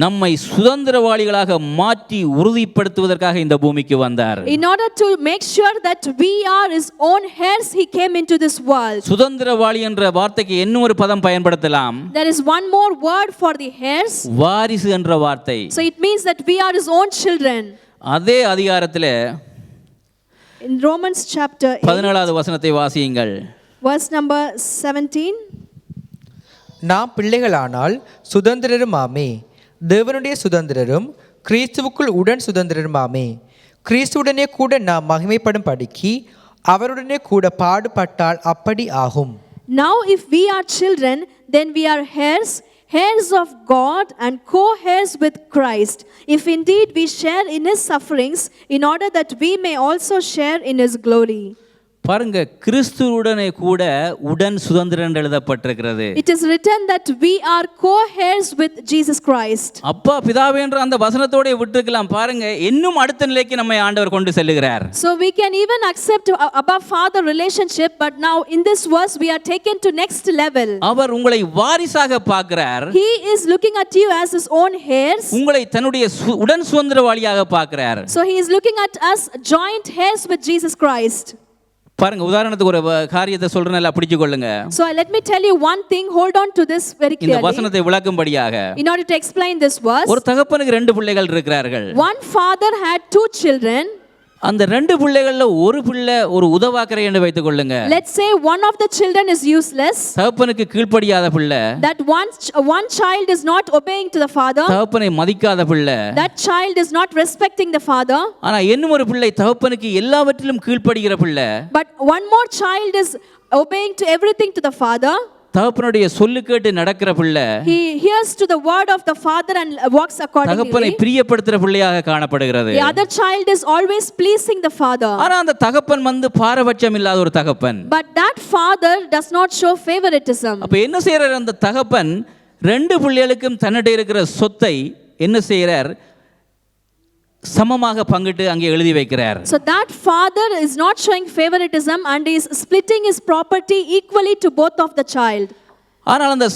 நம்மை சுதந்திரவாளிகளாக மாற்றி உறுதிப்படுத்துவதற்காக இந்த பூமிக்கு வந்தார். In order to make sure that we are his own heirs, he came into this world. சுதந்திரவாளி என்ற வார்த்தைக்கு இன்னும் ஒரு பதம் பயன்படுத்தலாம். There is one more word for the heirs. வாரிசு என்ற வார்த்தை. So it means that we are his own children. அதே அதிகாரத்திலே In Romans chapter 8, 17வது வசனத்தை வாசியுங்கள். verse number 17. நாம் பிள்ளைகளானால் சுதந்திரருமாமே, தேவனுடைய சுதந்திரரும் கிறிஸ்துவுக்குள் உடன் சுதந்திரருமாமே. கிறிஸ்துவுடனே கூட நாம் மகிமைப்படும் படிக்கு அவருடனே கூட பாடுபட்டால் அப்படி ஆகும். Now if we are children, then we are heirs, heirs of God and co-heirs with Christ, if indeed we share in his sufferings, in order that we may also share in his glory. பாருங்க, கிறிஸ்துவுடனே கூட உடன் சுதந்திரன் என்று எழுதப்பட்டிருக்கிறது. It is written that we are co-heirs with Jesus Christ. அப்பா பிதாவே என்ற அந்த வசனத்தோட விட்டுக்கலாம். பாருங்க, இன்னும் அடுத்த நிலைக்கு நம்மை ஆண்டவர் கொண்டு செல்லுகிறார். So we can even accept above father relationship, but now in this verse we are taken to next level. அவர் உங்களை வாரிசாக பார்க்கிறார். He is looking at you as his own heirs. உங்களை தன்னுடைய உடன் சுதந்திரவாளியாக பார்க்கிறார். So he is looking at us joint heirs with Jesus Christ. பாருங்க, உதாரணத்துக்கு ஒரு காரியத்தை சொல்றேன், நல்லா பிடிச்சு கொள்ளுங்க. So let me tell you one thing, hold on to this very இந்த clearly. வசனத்தை விளக்கும்படியாக, In order to explain this verse, ஒரு தகப்பனுக்கு 2 பிள்ளைகள் இருக்கிறார்கள். one father had 2 children. அந்த 2 பிள்ளைகள்ல ஒரு பிள்ளை ஒரு உதவாக்கரை என்று வைத்துக் கொள்ளுங்க. Let's say one of the children is useless. தகப்பனுக்கு கீழ்ப்படியாத பிள்ளை. That one child is not obeying to the father. தகப்பனை மதிக்காத பிள்ளை. That child is not respecting the father. ஆனா இன்னும் ஒரு பிள்ளை தகப்பனுக்கு எல்லாவற்றிலும் கீழ்ப்படுகிற பிள்ளை. But one more child is obeying to everything to the father. தகப்பனுடைய சொல்லு கேட்டு நடக்கிற பிள்ளை. He hears to the word of the father and walks accordingly. தகப்பனை பிரியப்படுத்துற பிள்ளையாக காணப்படுகிறது. The other child is always pleasing the father. ஆனா அந்த தகப்பன் பாரபட்சம் இல்லாத ஒரு தகப்பன். But that father does not show favoritism. அப்ப என்ன செய்யறார் அந்த தகப்பன்? 2 பிள்ளைகளுக்கும் தன்னிடம் இருக்கிற சொத்தை என்ன செய்யறார்? சமமாக பங்கிட்டு அங்கே எழுதி வைக்கிறார். So that father is not showing favoritism and is splitting his property equally to both of the child. ஆனால் அந்த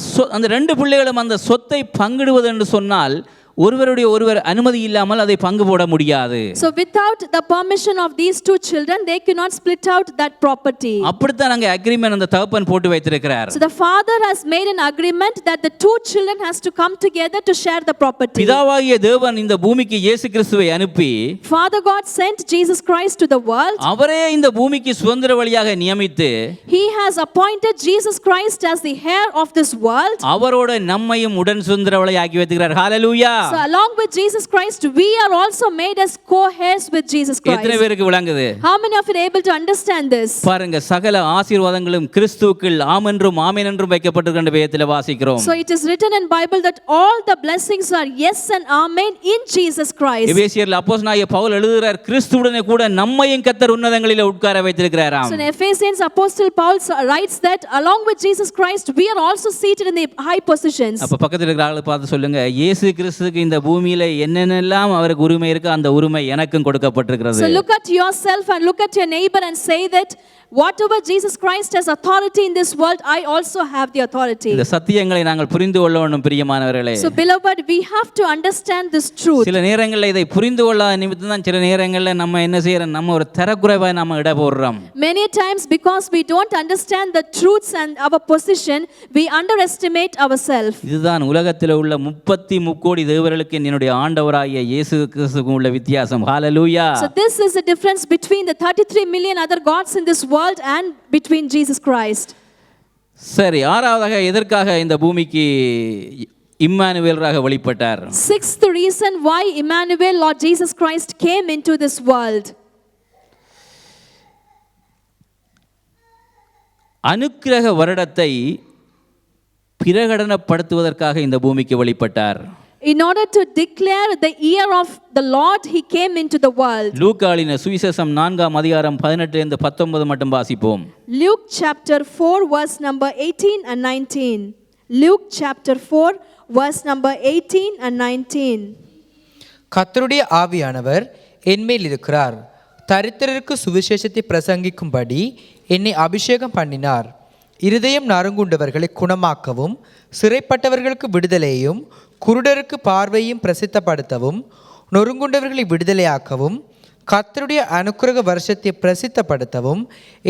2 பிள்ளைகளும் அந்த சொத்தை பங்கிடுவது என்று சொன்னால் ஒருவர் அனுமதி இல்லாமல் அதை பங்கு போட முடியாது. So without the permission of these 2 children, they cannot split out that property. அப்படித்தான் அங்கே அக்ரிமென்ட் அந்த தகப்பன் போட்டு வைத்திருக்கிறார். So the father has made an agreement that the 2 children has to come together to share the property. பிதாவாகிய தேவன் இந்த பூமிக்கு இயேசு கிறிஸ்துவை அனுப்பி, Father God sent Jesus Christ to the world. அவரே இந்த பூமிக்கு சுதந்திரவாளியாக நியமித்து, He has appointed Jesus Christ as the heir of this world. அவரோட நம்மையும் உடன் சுதந்திரவாளி ஆக்கி வைத்திருக்கிறார். ஹalleluya. So along with Jesus Christ, we are also made as co-heirs with Jesus Christ. எத்தனை பேருக்கு விளங்குது? How many of you are able to understand this? பாருங்க, சகல ஆசீர்வாதங்களும் கிறிஸ்துவுக்குள் ஆமென்றும் ஆமென் என்றும் வைக்கப்பட்டிருக்கின்ற வேதத்தில் வாசிக்கிறோம். So it is written in Bible that all the blessings are yes and amen in Jesus Christ. எபேசியர்ல அப்போஸ்தலனாகிய பவுல் எழுதுகிறார், கிறிஸ்துவுடனே கூட நம்மையும் கர்த்தர் உன்னதங்களிலே உட்கார வைத்திருக்கிறாராம். So in Ephesians, Apostle Paul writes that along with Jesus Christ, we are also seated in the high positions. அப்ப பக்கத்துல இருக்கிற ஆளை பார்த்து சொல்லுங்க, இயேசு கிறிஸ்துவுக்கு இந்த பூமியில என்னென்னலாம் அவருக்கு உரிமை இருக்கு, அந்த உரிமை எனக்கும் கொடுக்கப்பட்டிருக்கிறது. So look at yourself and look at your neighbor and say that whatever Jesus Christ has authority in this world, I also have the authority. இந்த சத்தியங்களை நாங்கள் புரிந்து கொள்ள வேண்டும் பிரியமானவர்களே. So beloved, we have to understand this truth. சில நேரங்களில் இதை புரிந்து கொள்ளாத நிமித்தம் தான் சில நேரங்களில் நம்ம என்ன செய்யறோம், நம்ம ஒரு தரக்குறைவாய் நம்ம இட போடுறோம். Many times because we don't understand the truths and our position, we underestimate ourselves. இதுதான் உலகத்தில் உள்ள 33 கோடி தேவர்களுக்கு என்னுடைய ஆண்டவராகிய இயேசு கிறிஸ்துவுக்கும் உள்ள வித்தியாசம். ஹalleluya. So this is the difference between the 33 million other gods in this world and between Jesus Christ. சரி, ஆறாவதாக எதற்காக இந்த பூமிக்கு இம்மானுவேலராக வெளிப்பட்டார்? 6th reason why Emmanuel, Lord Jesus Christ, came into this world. அனுக்கிரக வருடத்தை பிரகடனப்படுத்துவதற்காக இந்த பூமிக்கு வெளிப்பட்டார். In order to declare the year of the Lord, he came into the world. லூக்காளின சுவிசேஷம் 4ஆம் அதிகாரம் 18 இருந்து 19 மட்டும் வாசிப்போம். Luke chapter 4 verse number 18 and 19. Luke chapter 4 verse number 18 and 19. கர்த்தருடைய ஆவியானவர் என்மேல் இருக்கிறார், தரித்திரருக்கு சுவிசேஷத்தை பிரசங்கிக்கும்படி என்னை அபிஷேகம் பண்ணினார். இருதயம் நறுங்குண்டவர்களை குணமாக்கவும், சிறைப்பட்டவர்களுக்கு விடுதலையும், குருடருக்கு பார்வையும் பிரசித்தப்படுத்தவும், நொறுங்குண்டவர்களை விடுதலையாக்கவும், கர்த்தருடைய அனுக்கிரக வருஷத்தை பிரசித்தப்படுத்தவும்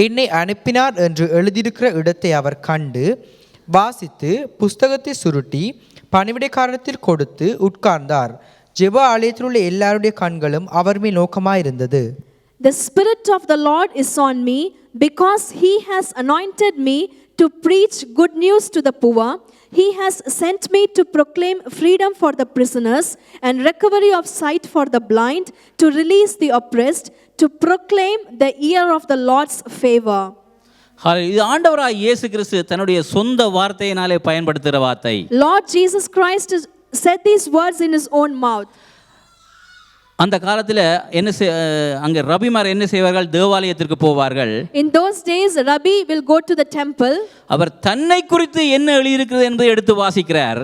என்னை அனுப்பினார் என்று எழுதியிருக்கிற இடத்தை அவர் கண்டு வாசித்து புஸ்தகத்தை சுருட்டி பணிவிடைக்காரத்தில் கொடுத்து உட்கார்ந்தார். ஜெப ஆலயத்தில் உள்ள எல்லாருடைய கண்களும் அவர் மேல் நோக்கமாயிருந்தது. The Spirit of the Lord is on me, because he has anointed me to preach good news to the poor. He has sent me to proclaim freedom for the prisoners and recovery of sight for the blind, to release the oppressed, to proclaim the year of the Lord's favor. இது ஆண்டவராய் இயேசு கிறிஸ்து தன்னுடைய சொந்த வார்த்தையினாலே பயன்படுத்துகிற வார்த்தை. Lord Jesus Christ said these words in his own mouth. அந்த காலத்தில் அங்கே ரபிமார் என்ன செய்வார்கள்? தேவாலயத்திற்கு போவார்கள். In those days Rabbi will go to the temple. அவர் தன்னை குறித்து என்ன எழுதியிருக்கிறது என்பதை எடுத்து வாசிக்கிறார்.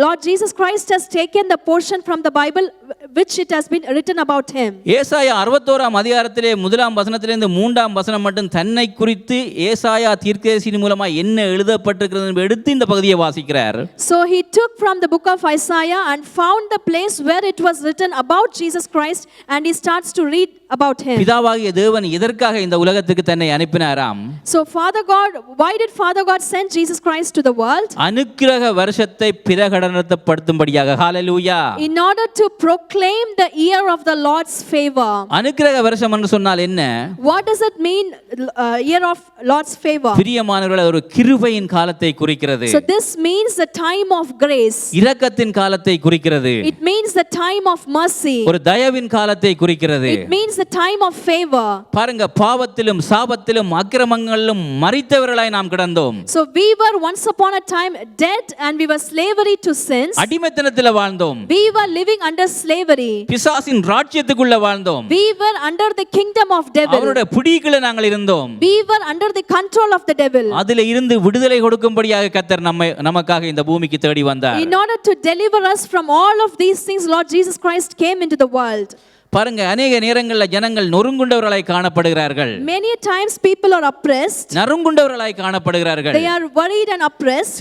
Lord Jesus Christ has taken the portion from the Bible which it has been written about him. ஏசாயா 61ஆம் அதிகாரத்திலே 1ஆம் வசனத்திலிருந்து 3ஆம் வசனம் மட்டும் தன்னை குறித்து ஏசாயா தீர்க்கதரிசியின் மூலமா என்ன எழுதப்பட்டிருக்கிறது என்பதை எடுத்து இந்த பகுதியை வாசிக்கிறார். So he took from the book of Isaiah and found the place where it was written about Jesus Christ, and he starts to read about him. பிதாவாகிய தேவன் எதற்காக இந்த உலகத்துக்கு தன்னை அனுப்பினாராம்? So why did Father God send Jesus Christ to the world? அனுக்கிரக வருஷத்தை பிரகடனப்படுத்தும்படியாக. ஹalleluya. In order to proclaim the year of the Lord's favor. அனுக்கிரக வருஷம் என்று சொன்னால் என்ன? What does it mean, year of Lord's favor? பிரியமானவர்களே, ஒரு கிருபையின் காலத்தை குறிக்கிறது. So this means the time of grace. இரக்கத்தின் காலத்தை குறிக்கிறது. It means the time of mercy. ஒரு தயவின் காலத்தை குறிக்கிறது. It means the time of favor. பாருங்க, பாவத்திலும் சாபத்திலும் அக்கிரமங்களிலும் மரித்தவர்களாய் நாம் கிடந்தோம். So we were once upon a time dead and we were slavery to sins. அடிமைத்தனத்தில் வாழ்ந்தோம். We were living under slavery. பிசாசின் ராஜ்யத்துக்குள்ள வாழ்ந்தோம். We were under the kingdom of devil. அவருடைய பிடிக்குள்ள நாங்கள் இருந்தோம். We were under the control of the devil. அதிலே இருந்து விடுதலை கொடுக்கும்படியாக கர்த்தர் நமக்காக இந்த பூமிக்கு தேடி வந்தார். In order to deliver us from all of these things, Lord Jesus Christ came into the world. பாருங்க, அநேக நேரங்களில் ஜனங்கள் நொறுங்குண்டவர்களாய் காணப்படுகிறார்கள். Many times people are oppressed. நறுங்குண்டவர்களாய் காணப்படுகிறார்கள். They are worried and oppressed.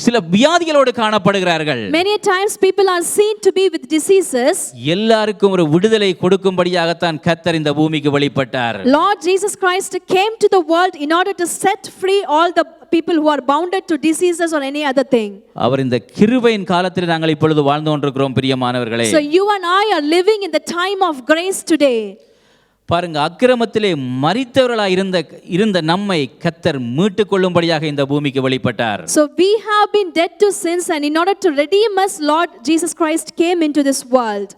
சில வியாதிகளோடு காணப்படுகிறார்கள். Many times people are seen to be with diseases. எல்லாருக்கும் ஒரு விடுதலை கொடுக்கும்படியாகத்தான் கர்த்தர் இந்த பூமிக்கு வெளிப்பட்டார். Lord Jesus Christ came to the world in order to set free all the people who are bounded to diseases or any other thing. அவர் இந்த கிருபையின் காலத்தில் நாங்கள் இப்பொழுது வாழ்ந்து கொண்டிருக்கிறோம் பிரியமானவர்களே. So you and I are living in the time of grace today. பாருங்க, அக்கிரமத்திலே மரித்தவர்களாய் இருந்த நம்மை கர்த்தர் மீட்டுக் கொள்ளும்படியாக இந்த பூமிக்கு வெளிப்பட்டார். So we have been dead to sins, and in order to redeem us, Lord Jesus Christ came into this world.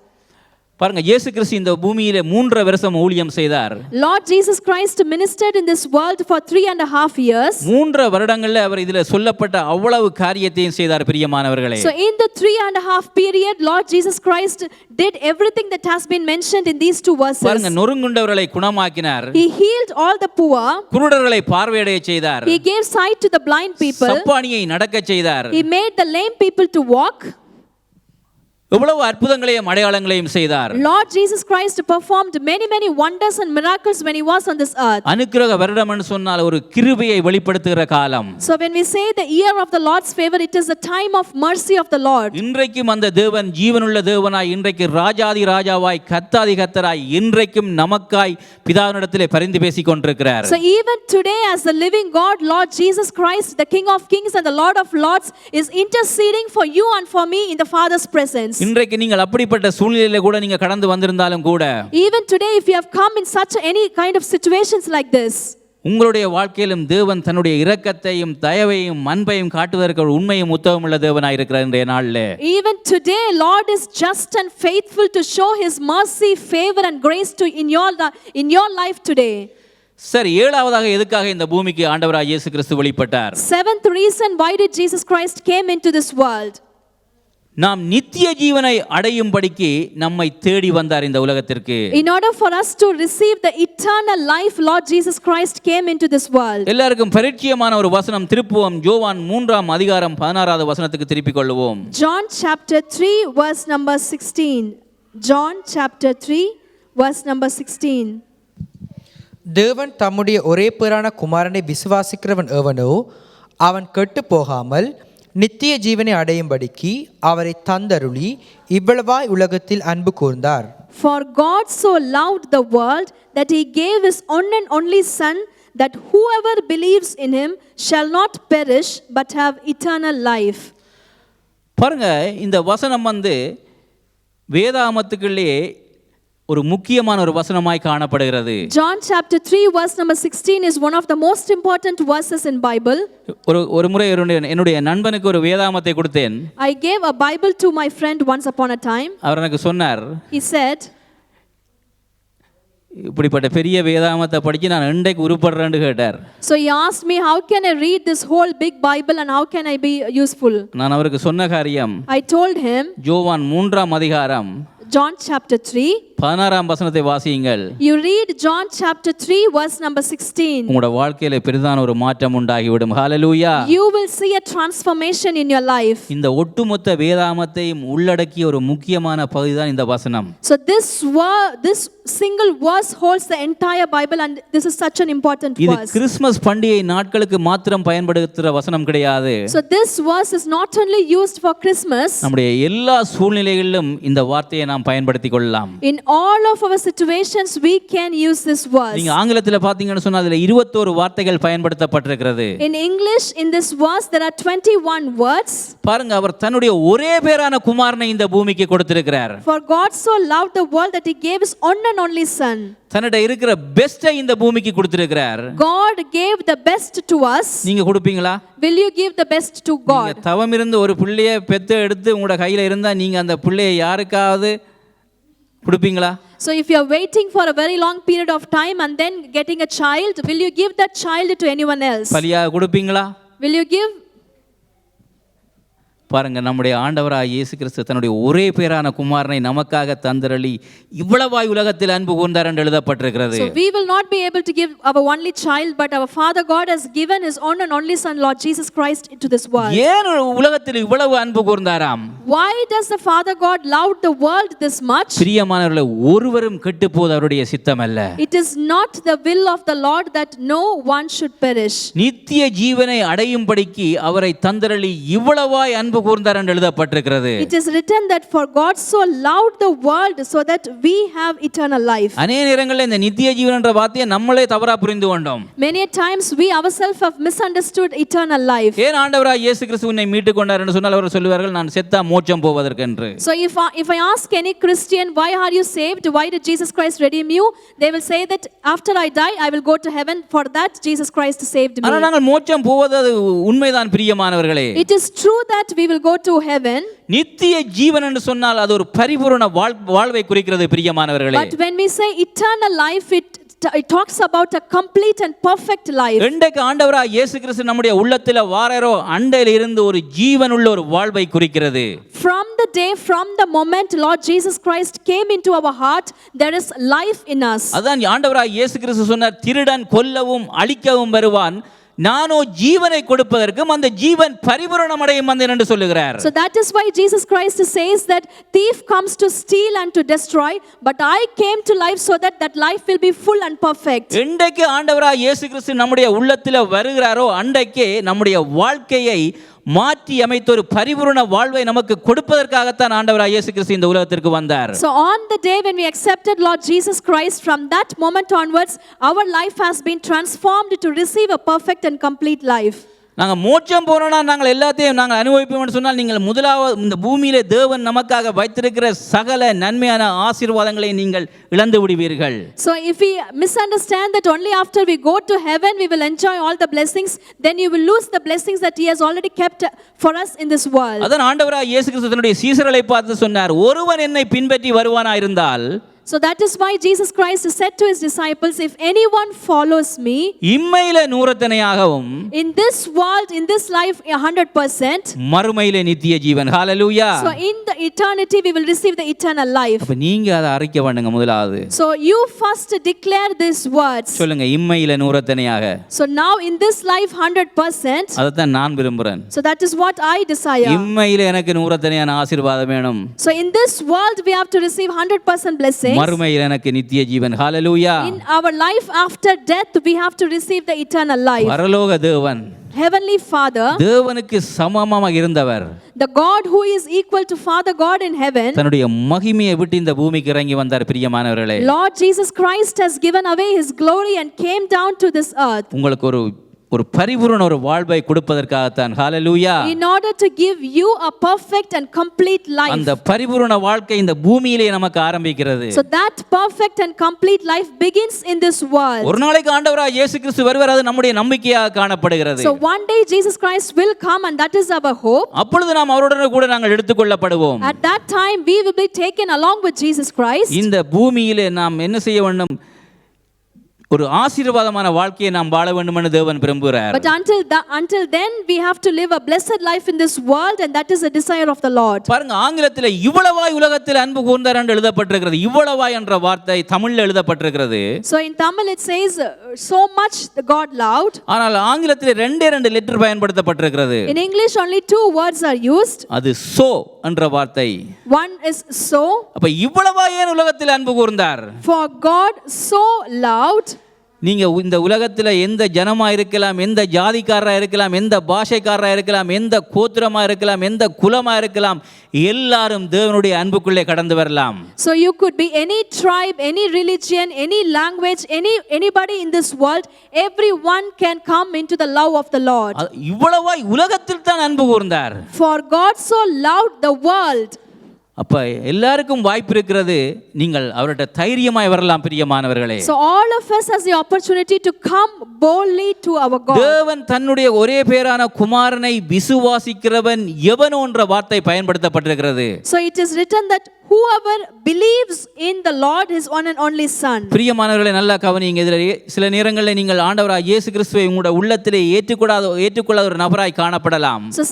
பாருங்க, இயேசு கிறிஸ்து இந்த பூமியிலே 3 வருஷம் ஊழியம் செய்தார். Lord Jesus Christ ministered in this world for 3.5 years. 3 வருடங்கள்ல அவர் இதிலே சொல்லப்பட்ட அவ்வளவு காரியத்தையும் செய்தார் பிரியமானவர்களே. So in the 3.5 period, Lord Jesus Christ did everything that has been mentioned in these 2 verses. பாருங்க, நொறுங்குண்டவர்களை குணமாக்கினார். He healed all the poor. குருடர்களை பார்வையடைய செய்தார். He gave sight to the blind people. சப்பானியை நடக்க செய்தார். He made the lame people to walk. எவ்வளவு அற்புதங்களையும் அடையாளங்களையும் செய்தார். Lord Jesus Christ performed many wonders and miracles when he was on this earth. அனுக்கிரக வருடம் என்று சொன்னால் ஒரு கிருபையை வெளிப்படுத்துகிற காலம். So when we say the year of the Lord's favor, it is the time of mercy of the Lord. இன்றைக்கும் அந்த தேவன் ஜீவனுள்ள தேவனாய், இன்றைக்கு ராஜாதி ராஜாவாய், கர்த்தாதி கர்த்தராய், இன்றைக்கும் நமக்காய் பிதாவினிடத்திலே பரிந்து பேசிக் கொண்டிருக்கிறார். So even today, as the living God, Lord Jesus Christ, the King of Kings and the Lord of Lords, is interceding for you and for me in the Father's presence. இன்றைக்கு நீங்கள் அப்படிப்பட்ட சூழ்நிலையில கூட நீங்க கடந்து வந்திருந்தாலும் கூட, even today if you have come in such any kind of situations like this, உங்களுடைய வாழ்க்கையிலும் தேவன் தன்னுடைய இரக்கத்தையும் தயவையும் அன்பையும் காட்டுவதற்கு ஒரு உண்மையும் உத்தமமுள்ள தேவனாய் இருக்கிறார். இன்றைய நாளிலே even today Lord is just and faithful to show his mercy, favor and grace to in your life today. சரி, 7வதாக எதுக்காக இந்த பூமிக்கு ஆண்டவராய் இயேசு கிறிஸ்து வெளிப்பட்டார்? 7th reason why did Jesus Christ came into this world? நாம் நித்திய ஜீவனை அடையும்படிக்கு நம்மை தேடி வந்தார் இந்த உலகத்திற்கு. In order for us to receive the eternal life, Lord Jesus Christ came into this world. எல்லாருக்கும் பரிச்சயமான ஒரு வசனம் திருப்புவோம். யோவான் 3ஆம் அதிகாரம் 16வது வசனத்துக்கு திருப்பிக் கொள்வோம். John chapter 3 verse number 16. John chapter 3 verse number 16. தேவன் தம்முடைய ஒரே பேரான குமாரனை விசுவாசிக்கிறவன் எவனோ அவன் கெட்டு போகாமல் நித்திய ஜீவனை அடையும்படிக்கு அவரை தந்தருளி இவ்வளவாய் உலகத்தில் அன்பு கூர்ந்தார். For God so loved the world that he gave his one and only son, that whoever believes in him shall not perish but have eternal life. பாருங்க, இந்த வசனம் வேதாகமத்துக்குள்ளே ஒரு முக்கியமான ஒரு வசனமாய் காணப்படுகிறது. John chapter 3 verse number 16 is one of the most important verses in Bible. ஒரு முறை என்னுடைய நண்பனுக்கு ஒரு வேதாமத்தை கொடுத்தேன். I gave a Bible to my friend once upon a time. அவர் எனக்கு சொன்னார், He said, இப்படிப்பட்ட பெரிய வேதாமத்தை படிச்சு நான் இன்றைக்கு உருப்படுறேன்னு கேட்டார். so he asked me, how can I read this whole big Bible and how can I be useful? நான் அவருக்கு சொன்ன காரியம், I told him, யோவான் 3ஆம் அதிகாரம் John chapter 3. 16ஆம் வசனத்தை வாசியுங்கள். You read John chapter 3 verse number 16. உங்களோட வாழ்க்கையில பெரிதான ஒரு மாற்றம் உண்டாகிவிடும். ஹalleluya. You will see a transformation in your life. இந்த ஒட்டுமொத்த வேதாமத்தையும் உள்ளடக்கிய ஒரு முக்கியமான பகுதி தான் இந்த வசனம். So this single verse holds the entire Bible and this is such an important இது verse. கிறிஸ்மஸ் பண்டிகை நாட்களுக்கு மாத்திரம் பயன்படுத்துற வசனம் கிடையாது. So this verse is not only used for Christmas. நம்முடைய எல்லா சூழ்நிலைகளிலும் இந்த வார்த்தையை நாம் பயன்படுத்திக் கொள்ளலாம். In all of our situations we can use this verse. நீங்க ஆங்கிலத்துல பாத்தீங்கன்னு சொன்னா அதுல 21 வார்த்தைகள் பயன்படுத்தப்பட்டிருக்கிறது. In English in this verse there are 21 words. பாருங்க, அவர் தன்னுடைய ஒரே பேரான குமாரனை இந்த பூமிக்கு கொடுத்திருக்கிறார். For God so loved the world that he gave his one and only son. தன்னிட இருக்கிற பெஸ்டை இந்த பூமிக்கு கொடுத்திருக்கிறார். God gave the best to us. நீங்க கொடுப்பீங்களா? Will you give the best to God? நீங்க தவம் இருந்து ஒரு பிள்ளையை பெத்து எடுத்து உங்களோட கையில இருந்தா நீங்க அந்த பிள்ளையை யாருக்காவது கொடுப்பீங்களா? So if you are waiting for a very long period of time and then getting a child, will you give that child to anyone else? பலியா கொடுப்பீங்களா? Will you give? பாருங்க, நம்முடைய ஆண்டவராகிய இயேசு கிறிஸ்து தன்னுடைய ஒரே பேரான குமாரனை நமக்காக தந்தரளி இவ்வளவாய் உலகத்தில் அன்பு கூர்ந்தார் என்று எழுதப்பட்டிருக்கிறது. So we will not be able to give our only child, but our Father God has given his own and only son Lord Jesus Christ into this world. ஏன் உலகத்தில் இவ்வளவு அன்பு கூர்ந்தாராம்? Why does the Father God love the world this much? பிரியமானவர்களே, ஒருவரும் கெட்டுப் போவது அவருடைய சித்தம் அல்ல. It is not the will of the Lord that no one should perish. நித்திய ஜீவனை அடையும்படிக்கு அவரை தந்தரளி இவ்வளவாய் அன்பு கூர்ந்தார் என்று எழுதப்பட்டிருக்கிறது. It is written that for God so loved the world so that we have eternal life. அநேக நேரங்களில் இந்த நித்திய ஜீவன் என்ற வார்த்தையை நம்மளே தவறா புரிந்து கொண்டோம். Many times we ourselves have misunderstood eternal life. ஏன் ஆண்டவராகிய இயேசு கிறிஸ்து உன்னை மீட்டுக் கொண்டார் என்று சொன்னால் அவர் சொல்லுவார்கள், நான் செத்தா மோட்சம் போவதற்கு என்று. So if I ask any Christian, why are you saved? Why did Jesus Christ redeem you? They will say that after I die I will go to heaven. For that Jesus Christ saved me. ஆனால் நாங்கள் மோட்சம் போவது அது உண்மைதான் பிரியமானவர்களே. It is true that we will go to heaven. நித்திய ஜீவன் என்று சொன்னால் அது ஒரு பரிபூரண வாழ்வை குறிக்கிறது பிரியமானவர்களே. But when we say eternal life, it talks about a complete and perfect life. இன்றைக்கு ஆண்டவராகிய இயேசு கிறிஸ்து நம்முடைய உள்ளத்தில வாரோ அண்டையில் இருந்து ஒரு ஜீவனுள்ள ஒரு வாழ்வை குறிக்கிறது. From the moment Lord Jesus Christ came into our heart, there is life in us. அதான் ஆண்டவராகிய இயேசு கிறிஸ்து சொன்னார், திருடன் கொல்லவும் அழிக்கவும் வருவான், நானோ ஜீவனை கொடுப்பதற்கும் அந்த ஜீவன் பரிபூரணம் அடையும் வந்தேன் என்று சொல்லுகிறார். So that is why Jesus Christ says that thief comes to steal and to destroy, but I came to life so that that life will be full and perfect. இன்றைக்கு ஆண்டவராகிய இயேசு கிறிஸ்து நம்முடைய உள்ளத்தில வருகிறாரோ அன்றைக்கே நம்முடைய வாழ்க்கையை மாற்றி அமைத்த ஒரு பரிபூரண வாழ்வை நமக்கு கொடுப்பதற்காகத்தான் ஆண்டவராகிய இயேசு கிறிஸ்து இந்த உலகத்திற்கு வந்தார். So on the day when we accepted Lord Jesus Christ, from that moment onwards our life has been transformed to receive a perfect and complete life. நாங்கள் மோட்சம் போனோம்னா நாங்கள் எல்லாத்தையும் நாங்கள் அனுபவிப்போம்னு சொன்னால் நீங்கள் முதலாவது இந்த பூமியிலே தேவன் நமக்காக வைத்திருக்கிற சகல நன்மையான ஆசீர்வாதங்களை நீங்கள் இழந்து விடுவீர்கள். So if we misunderstand that only after we go to heaven we will enjoy all the blessings, then you will lose the blessings that he has already kept for us in this world. அதான் ஆண்டவராகிய இயேசு கிறிஸ்து தன்னுடைய சீசர்களை பார்த்து சொன்னார், ஒருவன் என்னை பின்பற்றி வருவானா இருந்தால். So that is why Jesus Christ said to his disciples, if anyone follows me, இம்மையிலே நூறத்தனையாகவும், in this world, in this life 100%, மறுமையிலே நித்திய ஜீவன். ஹalleluya. So in the eternity we will receive the eternal life. அப்ப நீங்க அதை அறிக்கை பண்ணுங்க முதலாவது. So you first declare these words. சொல்லுங்க, இம்மையிலே நூறத்தனையாக. So now in this life 100%, அதான் நான் விரும்புறேன். so that is what I desire. இம்மையிலே எனக்கு நூறத்தனையான ஆசீர்வாதம் வேணும். So in this world we have to receive 100% blessing. மறுமையில் எனக்கு நித்திய ஜீவன். ஹalleluya. In our life after death we have to receive the eternal life. பரலோக தேவன், Heavenly Father, தேவனுக்கு சமமாக இருந்தவர், the God who is equal to Father God in heaven, தன்னுடைய மகிமையை விட்டு இந்த பூமிக்கு இறங்கி வந்தார் பிரியமானவர்களே. Lord Jesus Christ has given away his glory and came down to this earth. உங்களுக்கு ஒரு பரிபூரண ஒரு வாழ்வை கொடுப்பதற்காகத்தான். ஹalleluya. In order to give you a perfect and complete life. அந்த பரிபூரண வாழ்க்கை இந்த பூமியிலே நமக்கு ஆரம்பிக்கிறது. So that perfect and complete life begins in this world. ஒரு நாளைக்கு ஆண்டவராகிய இயேசு கிறிஸ்து வருவார், அது நம்முடைய நம்பிக்கையாக காணப்படுகிறது. So one day Jesus Christ will come and that is our hope. அப்பொழுது நாம் அவருடனே கூட நாங்கள் எடுத்துக்கொள்ளப்படுவோம். At that time we will be taken along with Jesus Christ. இந்த பூமியிலே நாம் என்ன செய்ய வேண்டும்? ஒரு ஆசீர்வாதமான வாழ்க்கையை நாம் வாழ வேண்டும் என்று தேவன் விரும்புகிறார். But until then we have to live a blessed life in this world, and that is the desire of the Lord. பாருங்க, ஆங்கிலத்தில் இவ்வளவாய் உலகத்தில் அன்பு கூர்ந்தார் என்று எழுதப்பட்டிருக்கிறது. இவ்வளவாய் என்ற வார்த்தை தமிழில் எழுதப்பட்டிருக்கிறது. So in Tamil it says so much God loved. ஆனால் ஆங்கிலத்தில் ரெண்டு லெட்டர் பயன்படுத்தப்பட்டிருக்கிறது. In English only 2 words are used. அது சோ என்ற வார்த்தை. One is so. அப்ப இவ்வளவாய் ஏன் உலகத்தில் அன்பு கூர்ந்தார்? For God so loved. நீங்க இந்த உலகத்தில் எந்த ஜனமா இருக்கலாம், எந்த ஜாதிக்காரரா இருக்கலாம், எந்த பாஷைக்காரரா இருக்கலாம், எந்த கோத்திரமா இருக்கலாம், எந்த குலமா இருக்கலாம், எல்லாரும் தேவனுடைய அன்புக்குள்ளே கடந்து வரலாம். So you could be any tribe, any religion, any language, anybody in this world, everyone can come into the love of the Lord. இவ்வளவாய் உலகத்தில் தான் அன்பு கூர்ந்தார். For God so loved the world. அப்ப எல்லாருக்கும் வாய்ப்பு இருக்கிறது. நீங்கள் அவர்கிட்ட தைரியமாய் வரலாம் பிரியமானவர்களே. So all of us has the opportunity to come boldly to our God. தேவன் தன்னுடைய ஒரே பேரான குமாரனை விசுவாசிக்கிறவன் எவனோ என்ற வார்த்தை பயன்படுத்தப்பட்டிருக்கிறது. So it is written that whoever believes in the Lord, his one and only son. பிரியமானவர்களே, நல்லா கவனிங்க. இதில் சில நேரங்களில் நீங்கள் ஆண்டவராகிய இயேசு கிறிஸ்துவை உங்களுடைய உள்ளத்திலே ஏற்றுக்கொள்ளாத ஒரு நபராய் காணப்படலாம். So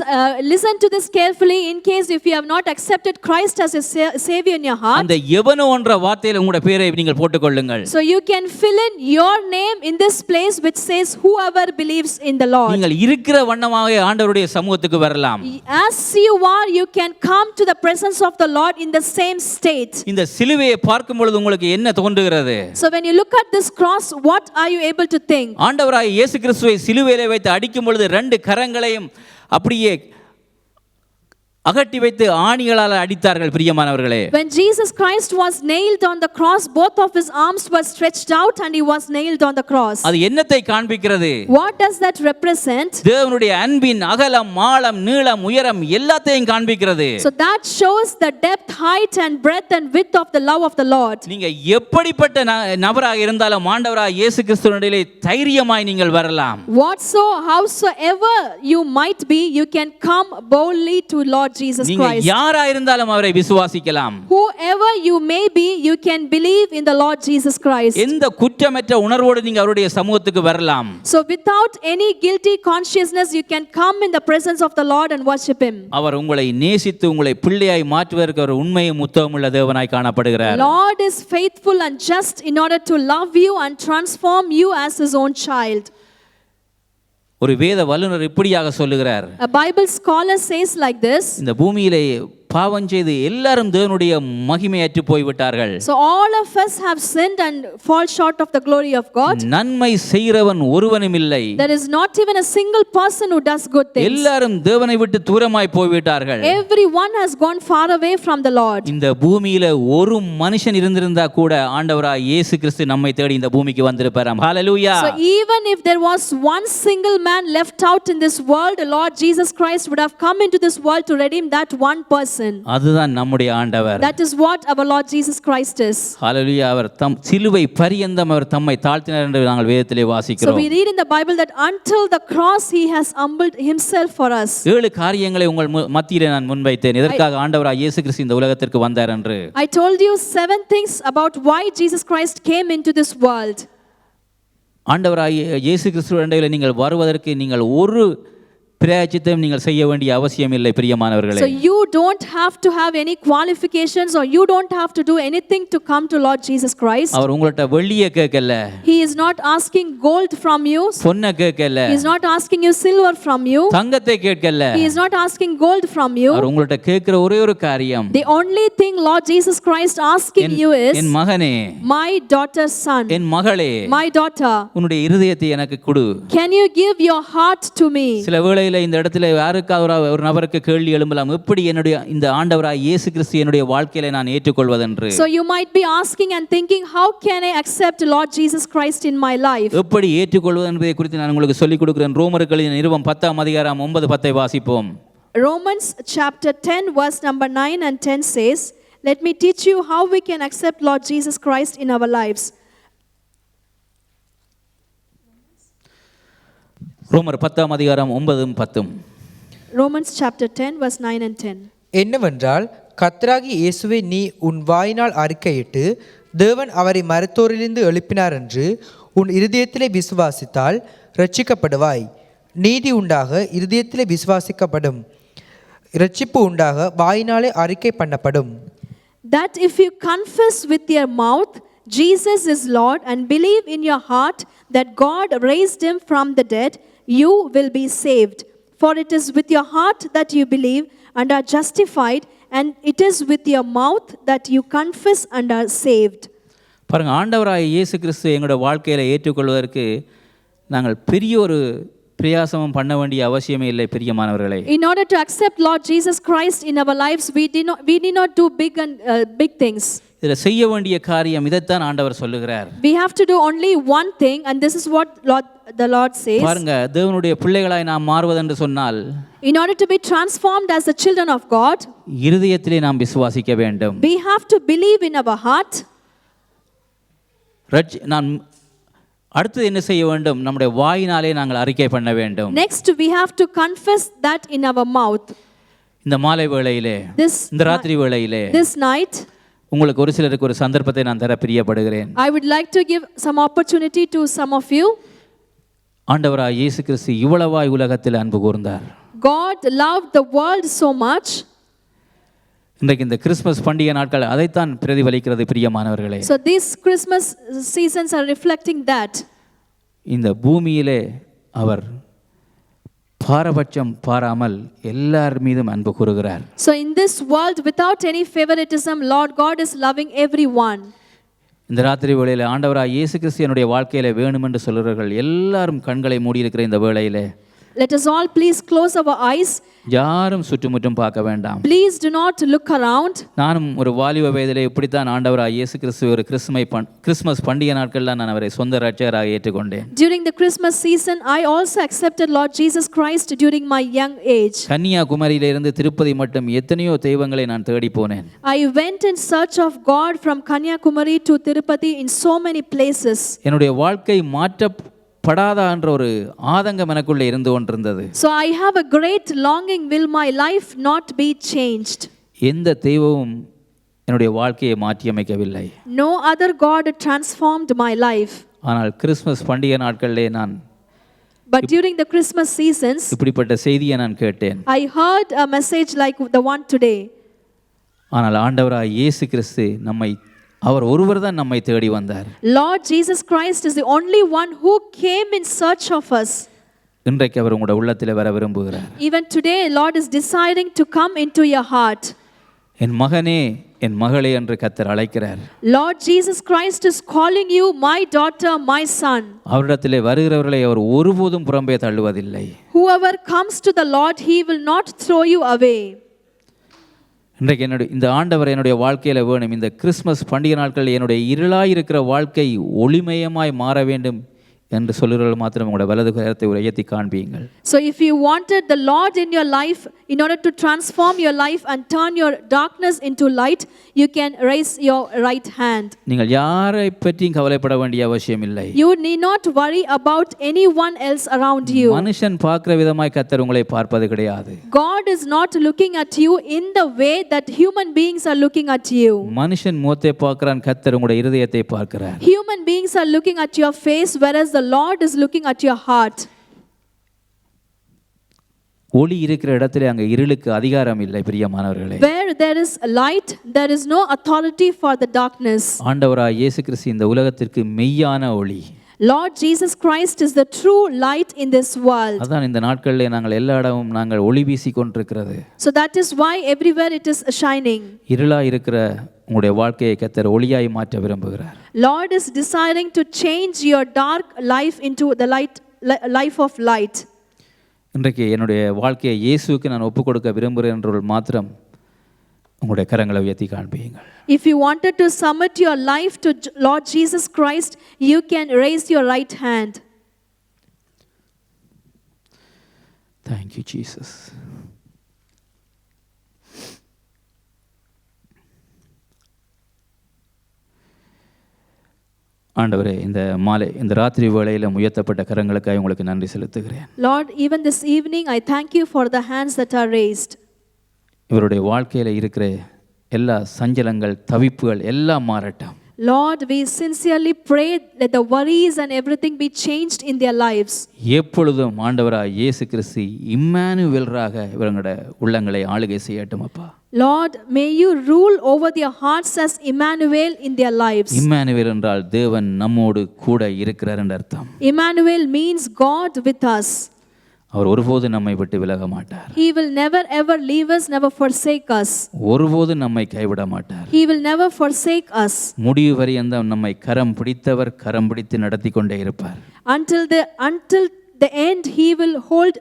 listen to this carefully in case if you have not accepted Christ as a savior in your heart. அந்த எவனோ என்ற வார்த்தையில் உங்களுடைய பேரை நீங்கள் போட்டுக்கொள்ளுங்கள். So you can fill in your name in this place which says whoever believes in the Lord. நீங்கள் இருக்கிற வண்ணமாக ஆண்டவருடைய சமூகத்துக்கு வரலாம். As you are, you can come to the presence of the Lord in the same state. இந்த சிலுவையை பார்க்கும் பொழுது உங்களுக்கு என்ன தோன்றுகிறது? So when you look at this cross, what are you able to think? ஆண்டவராகிய இயேசு கிறிஸ்துவை சிலுவையிலே வைத்து அடிக்கும் பொழுது 2 கரங்களையும் அப்படியே அகட்டி வைத்து ஆணிகளால் அடித்தார்கள் பிரியமானவர்களே. When Jesus Christ was nailed on the cross, both of his arms were stretched out and he was nailed on the cross. அது என்னத்தை காண்பிக்கிறது? What does that represent? தேவனுடைய அன்பின் அகலம், ஆழம், நீளம், உயரம் எல்லாத்தையும் காண்பிக்கிறது. So that shows the depth, height and breadth and width of the love of the Lord. நீங்க எப்படிப்பட்ட நபராக இருந்தாலும் ஆண்டவராகிய இயேசு கிறிஸ்துவினிடத்திலே தைரியமாய் நீங்கள் வரலாம். Howsoever you might be, you can come boldly to Lord Jesus நீங்க Christ. யாரா இருந்தாலும் அவரை விசுவாசிக்கலாம். Whoever you may be, you can believe in the Lord Jesus Christ. எந்த குற்றமற்ற உணர்வோடு நீங்க அவருடைய சமூகத்துக்கு வரலாம். So without any guilty consciousness, you can come in the presence of the Lord and worship him. அவர் உங்களை நேசித்து உங்களை பிள்ளையாய் மாற்றுவதற்கு ஒரு உண்மையும் உத்தமமுள்ள தேவனாய் காணப்படுகிறார். Lord is faithful and just in order to love you and transform you as his own child. ஒரு வேத வல்லுனர் இப்படியாக சொல்லுகிறார். A Bible scholar says like this. இந்த பூமியிலே பாவம் செய்து எல்லாரும் தேவனுடைய மகிமையற்று போய்விட்டார்கள். So all of us have sinned and fall short of the glory of God. நன்மை செய்கிறவன் ஒருவனும் இல்லை. There is not even a single person who does good things. எல்லாரும் தேவனை விட்டு தூரமாய் போய்விட்டார்கள். Everyone has gone far away from the Lord. இந்த பூமியில ஒரு மனுஷன் இருந்திருந்தா கூட ஆண்டவராகிய இயேசு கிறிஸ்து நம்மை தேடி இந்த பூமிக்கு வந்திருப்பாராம். ஹalleluya. So even if there was one single man left out in this world, the Lord Jesus Christ would have come into this world to redeem that one person. அதுதான் நம்முடைய ஆண்டவர். That is what our Lord Jesus Christ is. ஹalleluya. அவர் தம் சிலுவை பரியந்தம் அவர் தம்மை தாழ்த்தினார் என்று நாங்கள் வேதத்திலே வாசிக்கிறோம். So we read in the Bible that until the cross he has humbled himself for us. 7 காரியங்களை உங்கள் மத்தியிலே நான் முன்வைத்தேன். இதற்காக ஆண்டவராகிய இயேசு கிறிஸ்து இந்த உலகத்திற்கு வந்தார் என்று. I told you 7 things about why Jesus Christ came into this world. ஆண்டவராகிய இயேசு கிறிஸ்துவினிடத்தில் நீங்கள் வருவதற்கு நீங்கள் ஒரு பிரயாச்சித்தம் நீங்கள் செய்ய வேண்டிய அவசியம் இல்லை பிரியமானவர்களே. So you don't have to have any qualifications or you don't have to do anything to come to Lord Jesus Christ. அவர் உங்கள்ட்ட வெள்ளியை கேட்கல. He is not asking gold from you. பொன்னை கேட்கல. He is not asking you silver from you. தங்கத்தை கேட்கல. He is not asking gold from you. அவர் உங்கள்ட்ட கேட்கிற ஒரே ஒரு காரியம். The only thing Lord Jesus Christ asking you is, என் மகனே, my daughter's son, என் மகளே, my daughter, உன்னுடைய இருதயத்தை எனக்கு கொடு. can you give your heart to me? சில வேளையில வேளையில் இந்த இடத்துல யாருக்காவது ஒரு நபருக்கு கேள்வி எழும்பலாம், எப்படி என்னுடைய இந்த ஆண்டவராய் இயேசு கிறிஸ்து என்னுடைய வாழ்க்கையில நான் ஏற்றுக்கொள்வதென்று. So you might be asking and thinking, how can I accept Lord Jesus Christ in my life? எப்படி ஏற்றுக்கொள்வது என்பதை குறித்து நான் உங்களுக்கு சொல்லிக் கொடுக்கிறேன். ரோமர்கள் நிருபம் 10:9-10 வாசிப்போம். Romans chapter 10 verse number 9 and 10 says, let me teach you how we can accept Lord Jesus Christ in our lives. ரோமர் 10:9-10. Romans chapter 10 verse 9 and 10. என்னவென்றால் கர்த்தராகிய இயேசுவை நீ உன் வாயினால் அறிக்கையிட்டு தேவன் அவரை மரித்தோரிலிருந்து எழுப்பினார் என்று உன் இருதயத்திலே விசுவாசித்தால் இரட்சிக்கப்படுவாய். நீதி உண்டாக இருதயத்திலே விசுவாசிக்கப்படும், இரட்சிப்பு உண்டாக வாயினாலே அறிக்கை பண்ணப்படும். That if you confess with your mouth Jesus is Lord and believe in your heart that God raised him from the dead, you will be saved. For it is with your heart that you believe and are justified, and it is with your mouth that you confess and are saved. பாருங்க, ஆண்டவராய் இயேசு கிறிஸ்து எங்களோட வாழ்க்கையில் ஏற்றுக்கொள்வதற்கு நாங்கள் பெரிய ஒரு பிரயாசமும் பண்ண வேண்டிய அவசியமே இல்லை பிரியமானவர்களே. In order to accept Lord Jesus Christ in our lives, we need not do big things. இதில் செய்ய வேண்டிய காரியம் இதைத்தான் ஆண்டவர் சொல்லுகிறார். We have to do only one thing, and this is what the Lord says. பாருங்க, தேவனுடைய பிள்ளைகளாய் நாம் மாறுவதென்று சொன்னால், in order to be transformed as the children of God, இருதயத்திலே நாம் விசுவாசிக்க வேண்டும். we have to believe in our heart. நான் அடுத்து என்ன செய்ய வேண்டும்? நம்முடைய வாயினாலே நாங்கள் அறிக்கை பண்ண வேண்டும். Next we have to confess that in our mouth. இந்த மாலை வேளையிலே, இந்த ராத்திரி வேளையிலே, this night, உங்களுக்கு ஒரு சிலருக்கு ஒரு சந்தர்ப்பத்தை நான் தர பிரியப்படுகிறேன். I would like to give some opportunity to some of you. ஆண்டவராய் இயேசு கிறிஸ்து இவ்வளவாய் உலகத்தில் அன்பு கூர்ந்தார். God loved the world so much. இன்றைக்கு இந்த கிறிஸ்மஸ் பண்டிகை நாட்கள் அதைத்தான் பிரதிபலிக்கிறது பிரியமானவர்களே. So these Christmas seasons are reflecting that. இந்த பூமியிலே அவர் பாரபட்சம் பாராமல் எல்லார் மீதும் அன்பு கூறுகிறார். So in this world without any favoritism, Lord God is loving everyone. இந்த ராத்திரி வேளையிலே ஆண்டவராய் இயேசு கிறிஸ்து என்னுடைய வாழ்க்கையிலே வேணும் என்று சொல்கிறவர்கள் எல்லாரும் கண்களை மூடி இருக்கிற இந்த வேளையிலே, let us all please close our eyes. யாரும் சுற்றுமுற்றும் பார்க்க வேண்டாம். Please do not look around. நானும் ஒரு வாலிப வயதிலே இப்படித்தான் ஆண்டவராய் இயேசு கிறிஸ்து ஒரு கிறிஸ்மஸ் பண்டிகை நாட்களில் நான் அவரை சொந்த இரட்சகராக ஏற்றுக்கொண்டேன். During the Christmas season, I also accepted Lord Jesus Christ during my young age. கன்னியாகுமரியிலிருந்து Tirupati மட்டும் எத்தனையோ தெய்வங்களை நான் தேடி போனேன். I went in search of God from Kanyakumari to Tirupati in so many places. என்னுடைய வாழ்க்கை மாற்றப்படாதா என்ற ஒரு ஆதங்கம் எனக்குள்ளே இருந்து கொண்டிருந்தது. So I have a great longing, will my life not be changed? எந்த தெய்வமும் என்னுடைய வாழ்க்கையை மாற்றி அமைக்கவில்லை. No other God transformed my life. ஆனால் கிறிஸ்மஸ் பண்டிகை நாட்களிலே நான் But during the Christmas seasons, இப்படிப்பட்ட செய்தியை நான் கேட்டேன். I heard a message like the one today. ஆனால் ஆண்டவராய் இயேசு கிறிஸ்து அவர் ஒருவர் தான் நம்மை தேடி வந்தார். Lord Jesus Christ is the only one who came in search of us. இன்றைக்கு அவர் உங்களுடைய உள்ளத்திலே வர விரும்புகிறார். Even today, Lord is deciding to come into your heart. என் மகனே, என் மகளே என்று கர்த்தர் அழைக்கிறார். Lord Jesus Christ is calling you, my daughter, my son. அவரிடத்திலே வருகிறவர்களை அவர் ஒருபோதும் புறம்பே தள்ளுவதில்லை. Whoever comes to the Lord, he will not throw you away. இன்றைக்கு இந்த ஆண்டவர் என்னுடைய வாழ்க்கையில் வேணும். இந்த கிறிஸ்மஸ் பண்டிகை நாட்களில் என்னுடைய இருளாய் இருக்கிற வாழ்க்கை ஒளிமயமாய் மாற வேண்டும் என்று சொல்லுகிறவர்கள் மாத்திரம் உங்களுடைய வலது கரத்தை உயர்த்தி காண்பியுங்கள். So if you wanted the Lord in your life in order to transform your life and turn your darkness into light, you can raise your right hand. நீங்கள் யாரை பற்றியும் கவலைப்பட வேண்டிய அவசியம் இல்லை. You need not worry about anyone else around you. மனுஷன் பார்க்கிற விதமாய் கர்த்தர் உங்களை பார்ப்பது கிடையாது. God is not looking at you in the way that human beings are looking at you. மனுஷன் முகத்தை பார்க்கிறான், கர்த்தர் உங்களுடைய இருதயத்தை பார்க்கிறார். Human beings are looking at your face, whereas the Lord is looking at your heart. ஒளி இருக்கிற இடத்திலே அங்கே இருளுக்கு அதிகாரம் இல்லை பிரியமானவர்களே. Where there is light, there is no authority for the darkness. ஆண்டவராய் இயேசு கிறிஸ்து இந்த உலகத்திற்கு மெய்யான ஒளி. Lord Jesus Christ is the true light in this world. அதான் இந்த நாட்களிலே நாங்கள் எல்லா இடமும் நாங்கள் ஒளி வீசி கொண்டிருக்கிறது. So that is why everywhere it is shining. இருளாய் இருக்கிற உங்களுடைய வாழ்க்கையை கர்த்தர் ஒளியாய் மாற்ற விரும்புகிறார். Lord is deciding to change your dark life into the life of light. இன்றைக்கு என்னுடைய வாழ்க்கையை இயேசுவுக்கு நான் ஒப்புக் கொடுக்க விரும்புகிறேன் என்றவர்கள் மாத்திரம் உங்களுடைய கரங்களை உயர்த்தி காண்பியுங்கள். If you wanted to submit your life to Lord Jesus Christ, you can raise your right hand. Thank you, Jesus. ஆண்டவரே, இந்த ராத்திரி வேளையில் உயர்த்தப்பட்ட கரங்களுக்காக உங்களுக்கு நன்றி செலுத்துகிறேன். Lord, even this evening I thank you for the hands that are raised. இவருடைய வாழ்க்கையில் இருக்கிற எல்லா சஞ்சலங்கள், தவிப்புகள் எல்லாம் மாறட்டும். Lord, we sincerely pray that the worries and everything be changed in their lives. எப்பொழுதும் ஆண்டவராய் இயேசு கிறிஸ்து இம்மானுவேலராக இவங்களுடைய உள்ளங்களை ஆளுகை செய்யட்டும் அப்பா. Lord, may you rule over their hearts as Emmanuel in their lives. Emmanuel என்றால் தேவன் நம்மோடு கூட இருக்கிறார் என்ற அர்த்தம். Emmanuel means God with us. அவர் ஒருபோது நம்மை விட்டு விலக மாட்டார். He will never ever leave us, never forsake us. ஒருபோது நம்மை கைவிட மாட்டார். He will never forsake us. முடிவு வரையந்த நம்மை கரம் பிடித்தவர் கரம் பிடித்து நடத்தி கொண்டே இருப்பார். Until the end, he will hold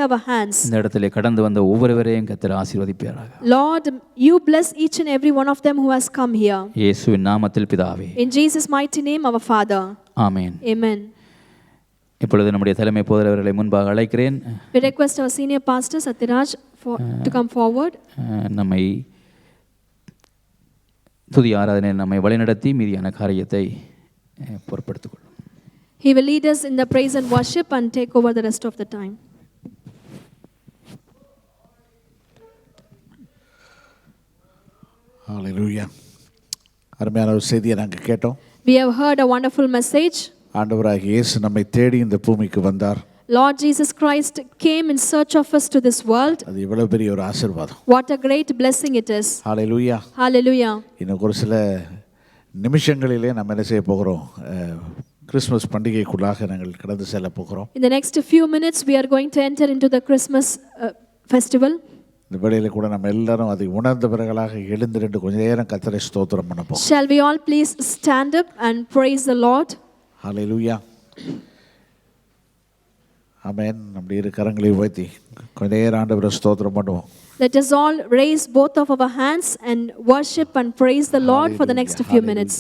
our hands. இந்த இடத்திலே கடந்து வந்த ஒவ்வொருவரையும் கர்த்தர் ஆசீர்வதிப்பாராக. Lord, you bless each and every one of them who has come here. இயேசுவின் நாமத்தில் பிதாவே. In Jesus' mighty name, our Father. Amen. Amen. இப்பொழுது நம்முடைய தலைமை போதகர்களை முன்பாக அழைக்கிறேன். We request our senior pastor Satyaraj to come forward. நம்மை துதி ஆராதனை நம்மை வழிநடத்தி மீதியான காரியத்தை பொறுப்படுத்திக் கொள்ளும். He will lead us in the praise and worship and take over the rest of the time. Hallelujah. அருமையான ஒரு செய்தியை நாங்கள் கேட்டோம். We have heard a wonderful message. ஆண்டவராகிய இயேசு நம்மை தேடி இந்த பூமிக்கு வந்தார். Lord Jesus Christ came in search of us to this world. அது எவ்வளவு பெரிய ஒரு ஆசீர்வாதம். What a great blessing it is. Hallelujah. Hallelujah. இன்னும் ஒரு சில நிமிஷங்களிலே நம்ம என்ன செய்ய போகிறோம்? கிறிஸ்மஸ் பண்டிகைக்குள்ளாக நாங்கள் கடந்து செல்ல போகிறோம். In the next few minutes we are going to enter into the Christmas festival. இந்த வேளையில கூட நம்ம எல்லாரும் அதை உணர்ந்தவர்களாக எழுந்திருந்து கொஞ்ச நேரம் கர்த்தரை ஸ்தோத்திரம் பண்ண போகிறோம். Shall we all please stand up and praise the Lord? Hallelujah. ஆமென். நம்முடைய இரு கரங்களை உயர்த்தி கொஞ்ச நேரம் ஆண்டவரை ஸ்தோத்திரம் பண்ணுவோம். Let us all raise both of our hands and worship and praise the Lord for the next few minutes.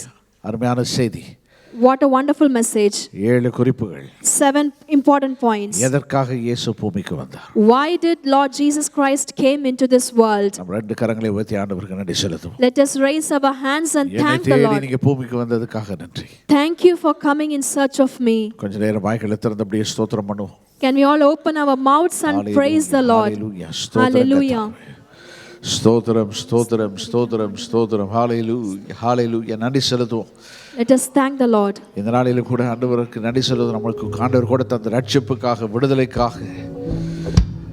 அருமையான செய்தி. What a wonderful message. 7 குறிப்புகள். 7 important points. எதற்காக இயேசு பூமிக்கு வந்தார்? Why did Lord Jesus Christ came into this world? நம்ம ரெண்டு கரங்களை உயர்த்தி ஆண்டவருக்கு நன்றி செலுத்துவோம். Let us raise our hands and thank the Lord. நீங்க பூமிக்கு வந்ததுக்காக நன்றி. Thank you for coming in search of me. கொஞ்ச நேரம் வாய்களை திறந்து அப்படியே ஸ்தோத்திரம் பண்ணுவோம். Can we all open our mouths and praise the Lord? Hallelujah. ஸ்தோத்திரம் ஸ்தோத்திரம் ஸ்தோத்திரம் ஸ்தோத்திரம். ஹalleluya ஹalleluya. நன்றி செலுத்துவோம். Let us thank the Lord. இந்த நாளிலே கூட ஆண்டவருக்கு நன்றி செலுத்துவோம். நமக்கு ஆண்டவர் கொடுத்த அந்த ரட்சிப்புக்காக, விடுதலைக்காக.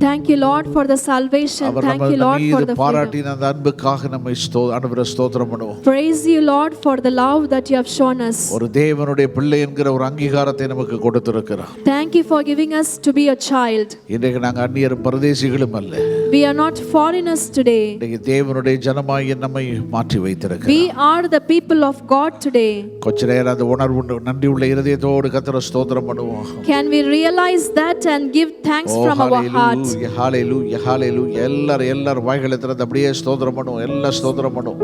Thank you Lord for the salvation. Thank you Lord for the பாராட்டின அந்த அன்புக்காக நம்மை ஆண்டவரை ஸ்தோத்திரம் பண்ணுவோம். Praise you Lord for the love that you have shown us. ஒரு தேவனுடைய பிள்ளை என்கிற ஒரு அங்கீகாரத்தை நமக்கு கொடுத்திருக்கிறார். Thank you for giving us to be a child. இன்றைக்கு நாங்கள் அந்நியரும் பரதேசிகளும் அல்ல. We are not foreigners today. இன்றைக்கு தேவனுடைய ஜனமாகிய நம்மை மாற்றி வைத்திருக்கிறார். We are the people of God today. கொஞ்ச நேரம் அந்த உணர்வு நன்றி உள்ள இருதயத்தோடு கர்த்தரை ஸ்தோத்திரம் பண்ணுவோம். Can we realize that and give thanks from our heart? ஹalleluya ஹalleluya. எல்லாரும் வாய்களை திறந்து அப்படியே ஸ்தோத்திரம் பண்ணுவோம். எல்லாம் ஸ்தோத்திரம் பண்ணுவோம்.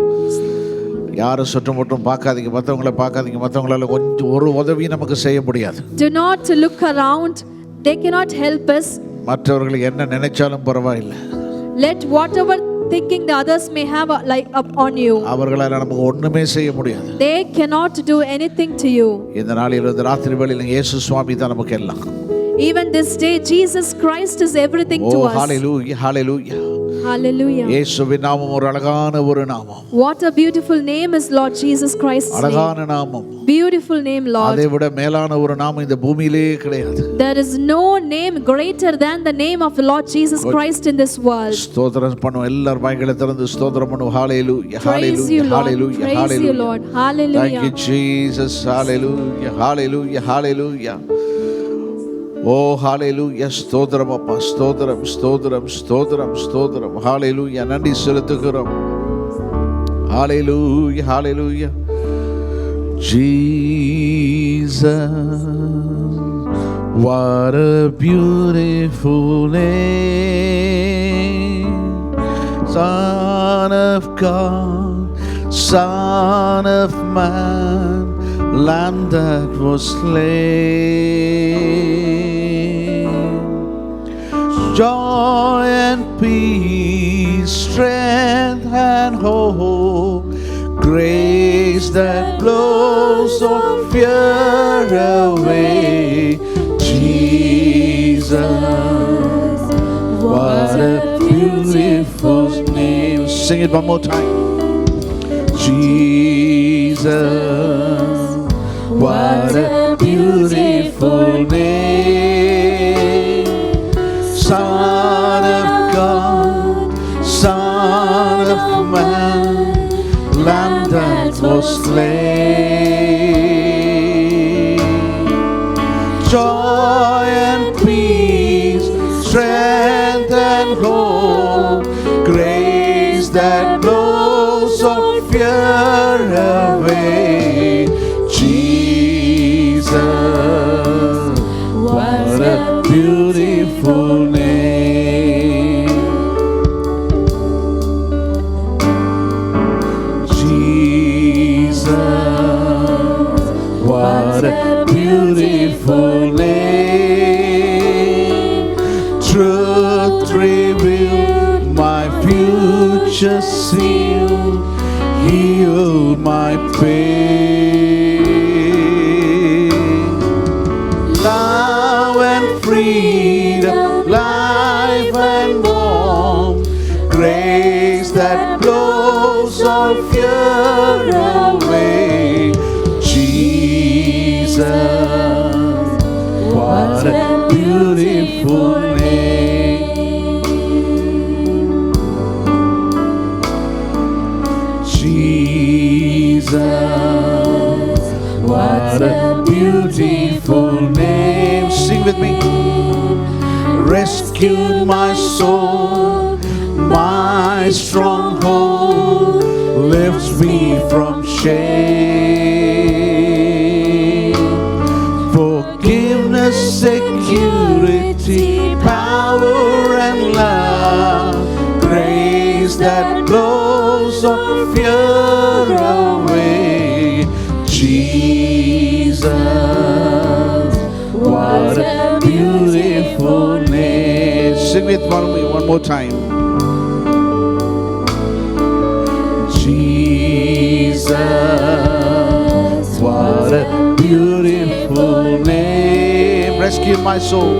யாரும் சுற்றுமுற்றும் பார்க்காதீங்க, மற்றவங்களை பார்க்காதீங்க. மற்றவங்களால கொஞ்சம் ஒரு உதவி நமக்கு செய்ய முடியாது. Do not look around. They cannot help us. மற்றவர்கள் என்ன நினைச்சாலும் பரவாயில்லை. Let whatever thinking the others may have like upon you. அவர்களால நமக்கு ஒண்ணுமே செய்ய முடியாது. They cannot do anything to you. இந்த நாளில் இந்த ராத்திரி வேளையில் இயேசு சுவாமி தான் நமக்கு எல்லாம். Even this day Jesus Christ is everything to us. Hallelujah hallelujah. Hallelujah. இயேசுவின் நாமம் ஒரு அழகான ஒரு நாமம். What a beautiful name is Lord Jesus Christ's name. அழகான நாமம். Beautiful name Lord. அதை விட மேலான ஒரு நாமம் இந்த பூமியிலே கிடையாது. There is no name greater than the name of the Lord Jesus Christ in this world. ஸ்தோத்திரம் பண்ணுவோம். எல்லாரும் வாய்களை திறந்து ஸ்தோத்திரம் பண்ணுவோம். Hallelujah Praise you hallelujah Lord. hallelujah Praise hallelujah. you Lord. Hallelujah. Thank you Jesus. Hallelujah hallelujah hallelujah. Oh hallelujah. ஸ்தோத்திரம் அப்பா. ஸ்தோத்திரம் ஸ்தோத்திரம் ஸ்தோத்திரம் ஸ்தோத்திரம். Hallelujah. நன்றி செலுத்துகிறோம். Hallelujah hallelujah. Jesus What a beautiful name, Son of God, Son of Man, Lamb that was slain. Joy and peace, strength and hope, grace that blows all fear away. Jesus, what a beautiful name. Sing it one more time. Jesus, what a beautiful name. Son of God, Son of Man, Lamb that was slain. Joy and peace, strength and hope, grace that blows all fear away. Jesus, what a beautiful name. Jesus, what a beautiful name. Truth revealed, my future sealed, healed my pain. Love and freedom, life and warmth, grace that blows all fear away. Jesus, what a beautiful name. Jesus, what a beautiful name. Sing with me. Rescued my soul, my stronghold, lifts me from shame. Forgiveness, security, power and love, grace that blows all fear away. Jesus, what a beautiful name. Sing with me one more time. Jesus, what a beautiful name. Rescued my soul,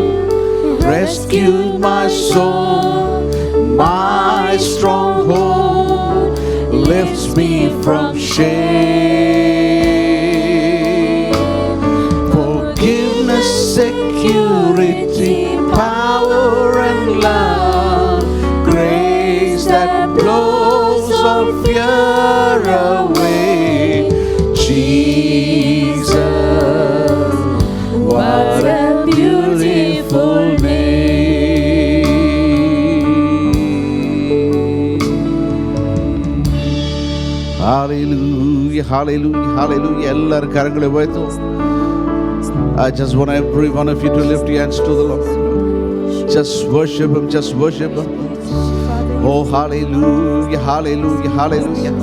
rescued my soul, my stronghold, lifts me from shame. Forgiveness, security, power and love, grace that blows all fear away. Jesus, what a beautiful name. Hallelujah, hallelujah, hallelujah. எல்லாரும் கரங்களை உயர்த்துவோம். I just want every one of you to lift your hands to the Lord. Just worship Him, just worship Him. Oh, hallelujah, hallelujah, hallelujah.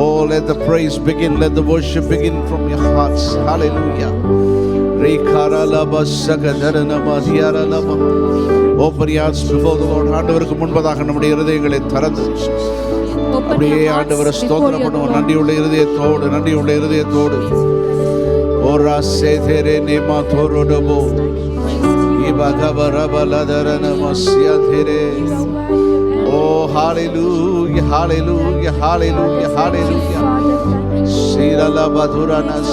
Oh, let the praise begin, let the worship begin from your hearts. Hallelujah. Open your hearts before the Lord. ஆண்டவருக்கு முன்பதாக நம்முடைய இருதயங்களை திறந்து அப்படியே ஆண்டவரை ஸ்தோத்திரம் பண்ணுவோம். நன்றியுள்ள இருதயத்தோடு, நன்றியுள்ள இருதயத்தோடு. ஓரா சேதேரே நேமா தோரோடபோ இபகபரபலதரனமஸ்யதேரே. Oh, hallelujah, hallelujah, hallelujah, hallelujah. சீரலபதுரனஸ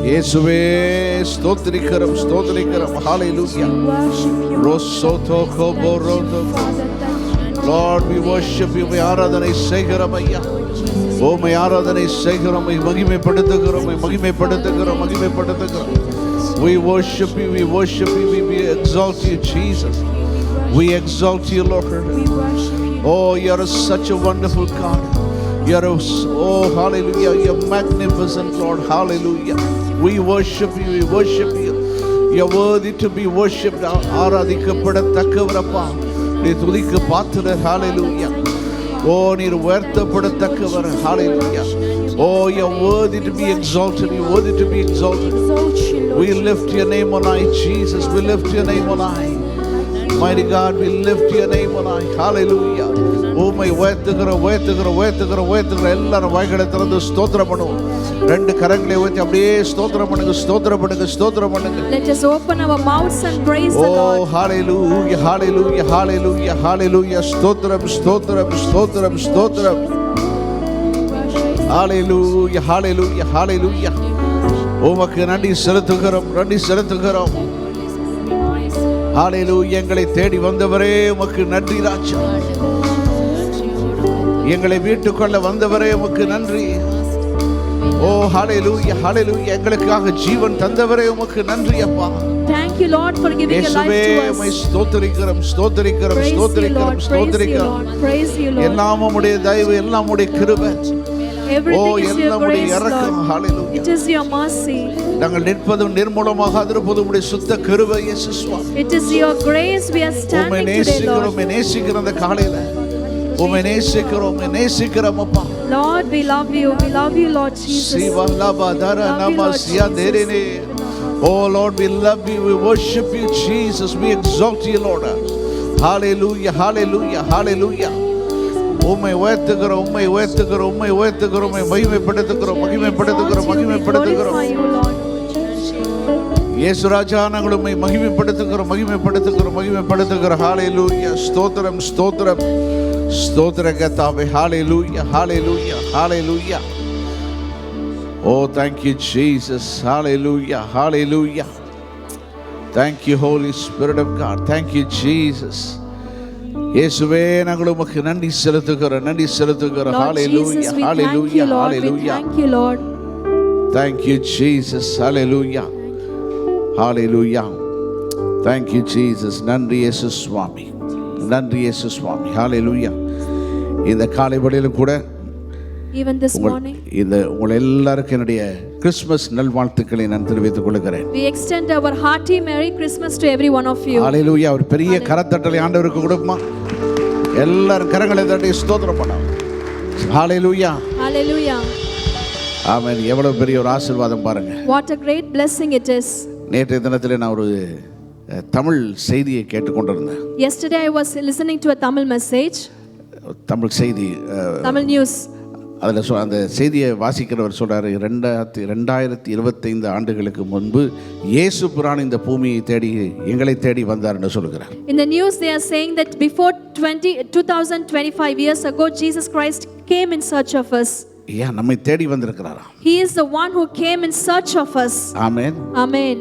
இயேசுவே ஸ்தோத்திரிக்கிறோம், ஸ்தோத்திரிக்கிறோம். Hallelujah. ரோசோதோகோபோரோதோ. Lord, we worship you. We ஆராதனை செய்கிறோம் ஐயா. உம்மை ஆராதனை செய்கிறோம், மகிமைப்படுத்துகிறோம், மகிமைப்படுத்துகிறோம், மகிமைப்படுத்துகிறோம். We worship you, we worship you, we exalt you, Jesus. We exalt you, Lord. Oh, you're such a wonderful God. You're oh, hallelujah, you're magnificent, Lord. Hallelujah. We worship you, we worship you. You're worthy to be worshipped. ஆராதிக்கப்படத்தக்கவரப்பா. நீ துதிக்கு பாத்திரர். ஹalleluya. ஓ நீர் உயர்த்தப்படத்தக்கவர். ஹalleluya. Oh, you're worthy to be exalted. You're worthy to be exalted. We lift your name on high, Jesus. We lift your name on high. Mighty God, we lift your name on high. Hallelujah. உம்மை உயர்த்துகிற எல்லாரும் வாய்களை திறந்து ஸ்தோத்திரம் பண்ணுவோம். ரெண்டு கரங்களை உயர்த்தி அப்படியே ஸ்தோத்திரம் பண்ணுங்க. Let us open our mouths and praise the Lord. Oh, hallelujah, hallelujah, hallelujah, hallelujah. ஸ்தோத்திரம். Hallelujah, hallelujah, hallelujah. உமக்கு நன்றி செலுத்துகிறோம். ஹalleluya. எங்களை தேடி வந்தவரே உமக்கு நன்றி ராஜா. எங்களை வீட்டுக்குள்ள வந்தவரே உமக்கு நன்றி. ஓ ஹalleluya, hallelujah. எங்களுக்காக ஜீவன் தந்தவரே உமக்கு நன்றி அப்பா. Thank you Lord for giving your life to us. உம்மை ஸ்தோத்திரிக்கிறோம். Praise you Lord. எல்லாம் உம்முடைய தயவு, எல்லாம் உம்முடைய கிருபை. Everything is your grace, இரக்கம். Lord. Hallelujah. It is your mercy. நாங்கள் நிற்பதும் நிர்மூலமாக இருப்பதும் உம்முடைய சுத்த கிருபை இயேசு சுவாமி. It is your grace we are standing today, Lord. உம்மை நேசிக்கிறோம் இந்த காலையில. உம்மை நேசிக்கிறோம் அப்பா. Lord, we love you, Lord Jesus. சிவலபதர நமஸ்யா தேரேனே. Oh Lord, we love you, we worship you Jesus, we exalt you Lord. Hallelujah, hallelujah, hallelujah. உம்மை உயர்த்துகிறோம். மகிமைப்படுத்துகிறோம். இயேசு ராஜா, நாங்கள் உம்மை மகிமைப்படுத்துகிறோம். ஹalleluya. ஸ்தோத்திரம் கர்த்தாவே. ஹalleluya. Oh, thank you Jesus. Hallelujah. Thank you Holy Spirit of God. Thank you Jesus. இயேசுவே, நாங்கள் உமக்கு நன்றி செலுத்துகிறோம். Hallelujah, hallelujah, hallelujah. Thank you Lord. Thank you Jesus. Hallelujah. Thank you Jesus. நன்றி இயேசு சுவாமி. Hallelujah. இந்த காலை வேளையிலும் கூட Even this morning, உங்கள் எல்லாருக்கும் என்னுடைய கிறிஸ்மஸ் நல்வாழ்த்துக்களை நான் தெரிவித்துக் கொள்கிறேன். we extend our hearty Merry Christmas to every one of you. ஹalleluya. ஒரு பெரிய கரத்தட்டலை ஆண்டவருக்கு கொடுப்போமா? எல்லாரும் கரங்களை தட்டி ஸ்தோத்திரம் பண்ணலாம். ஹalleluya. ஆமென். எவ்வளவு பெரிய ஒரு ஆசீர்வாதம் பாருங்க. What a great blessing it is. நேற்றைய தினத்திலே நான் ஒரு தமிழ் செய்தியை கேட்டுக்கொண்டிருந்தேன். Yesterday I was listening to a Tamil message. Tamil செய்தி, Tamil news. அதில் அந்த செய்தியை வாசிக்கிறவர் சொல்கிறார், 2025 ஆண்டுகளுக்கு முன்பு இயேசு பிரான் இந்த பூமியை தேடி எங்களை தேடி வந்தார் என்று சொல்கிறார். In the news they are saying that before 2025 years ago Jesus Christ came in search of us. ஏன் நம்மை தேடி வந்திருக்கிறாராம். He is the one who came in search of us. Amen. Amen.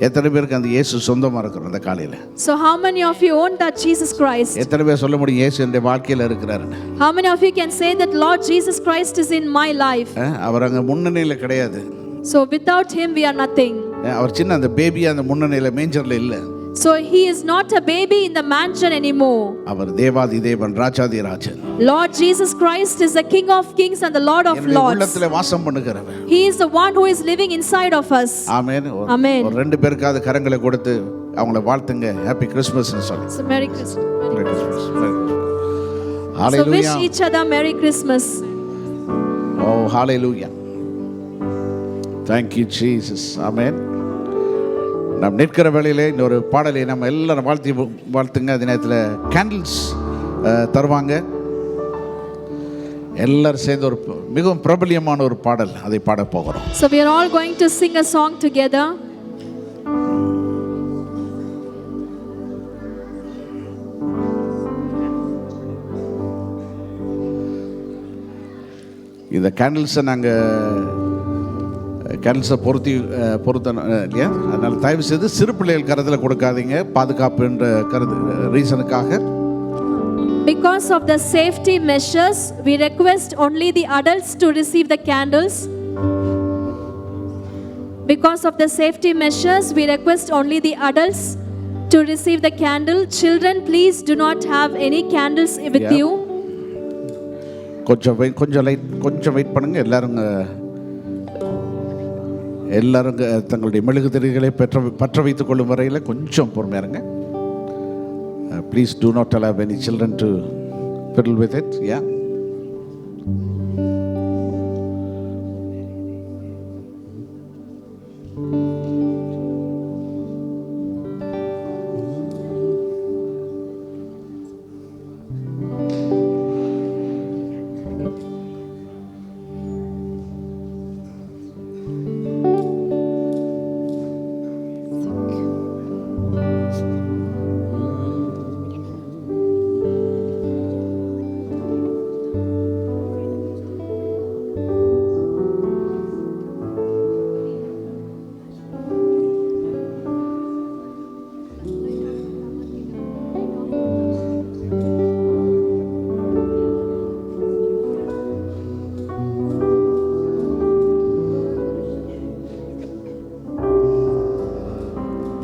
எத்தனை பேருக்கு அந்த இயேசு சொந்தமா இருக்கிறோம் அந்த காலையில? So how many of you own that Jesus Christ? எத்தனை பேர் சொல்ல முடியும் இயேசு என்னுடைய வாழ்க்கையில இருக்கிறாருன்னு? How many of you can say that Lord Jesus Christ is in my life? அவர் அங்க முன்னணியில கிடையாது. So without him we are nothing. அவர் சின்ன அந்த பேபி அந்த முன்னணியில மேஞ்சர்ல இல்ல. So he is not a baby in the mansion anymore. அவர் தேவாதி தேவன், ராஜாதி Rajan. Lord Jesus Christ is the King of kings and the Lord of lords. உள்ளத்திலே வாசம் பண்ணுகிறவர். He is the one who is living inside of us. Amen. Amen. ஒரு ரெண்டு பேருக்காவது கரங்களை கொடுத்து அவங்கள வாழ்த்துங்க. ஹேப்பி கிறிஸ்மஸ்னு சொல்லி. So Merry Christmas. Hallelujah. So wish each other Merry Christmas. Oh, hallelujah. Thank you Jesus. Amen. நாம் நிற்கிற வேளையிலே இன்னொரு பாடலை நம்ம எல்லாரும் வாழ்த்துங்க. அதே நேரத்தில் கேண்டில்ஸ் தருவாங்க. எல்லாரும் சேர்ந்து ஒரு மிகவும் பிரபலியமான ஒரு பாடல், அதை பாட போகிறோம். So we are all going to sing a song together. இந்த கேண்டில்ஸை கேண்டில்ஸை பொருத்தணும் இல்லையா? அதனால் தயவு செய்து சிறு பிள்ளைகள் கருத்தில் கொடுக்காதீங்க, பாதுகாப்புன்ற ரீசனுக்காக. Because of the safety measures, we request only the adults to receive the candles. Because of the safety measures, we request only the adults to receive the candle. Children, please do not have any candles with you. கொஞ்சம் wait பண்ணுங்க. எல்லாரும் தங்களுடைய மெழுகுதிரிகளை பற்ற வைத்துக் கொள்ளும் வரையில் கொஞ்சம் பொறுமையாக இருங்க. Please do not allow any children to fiddle with it. Yeah.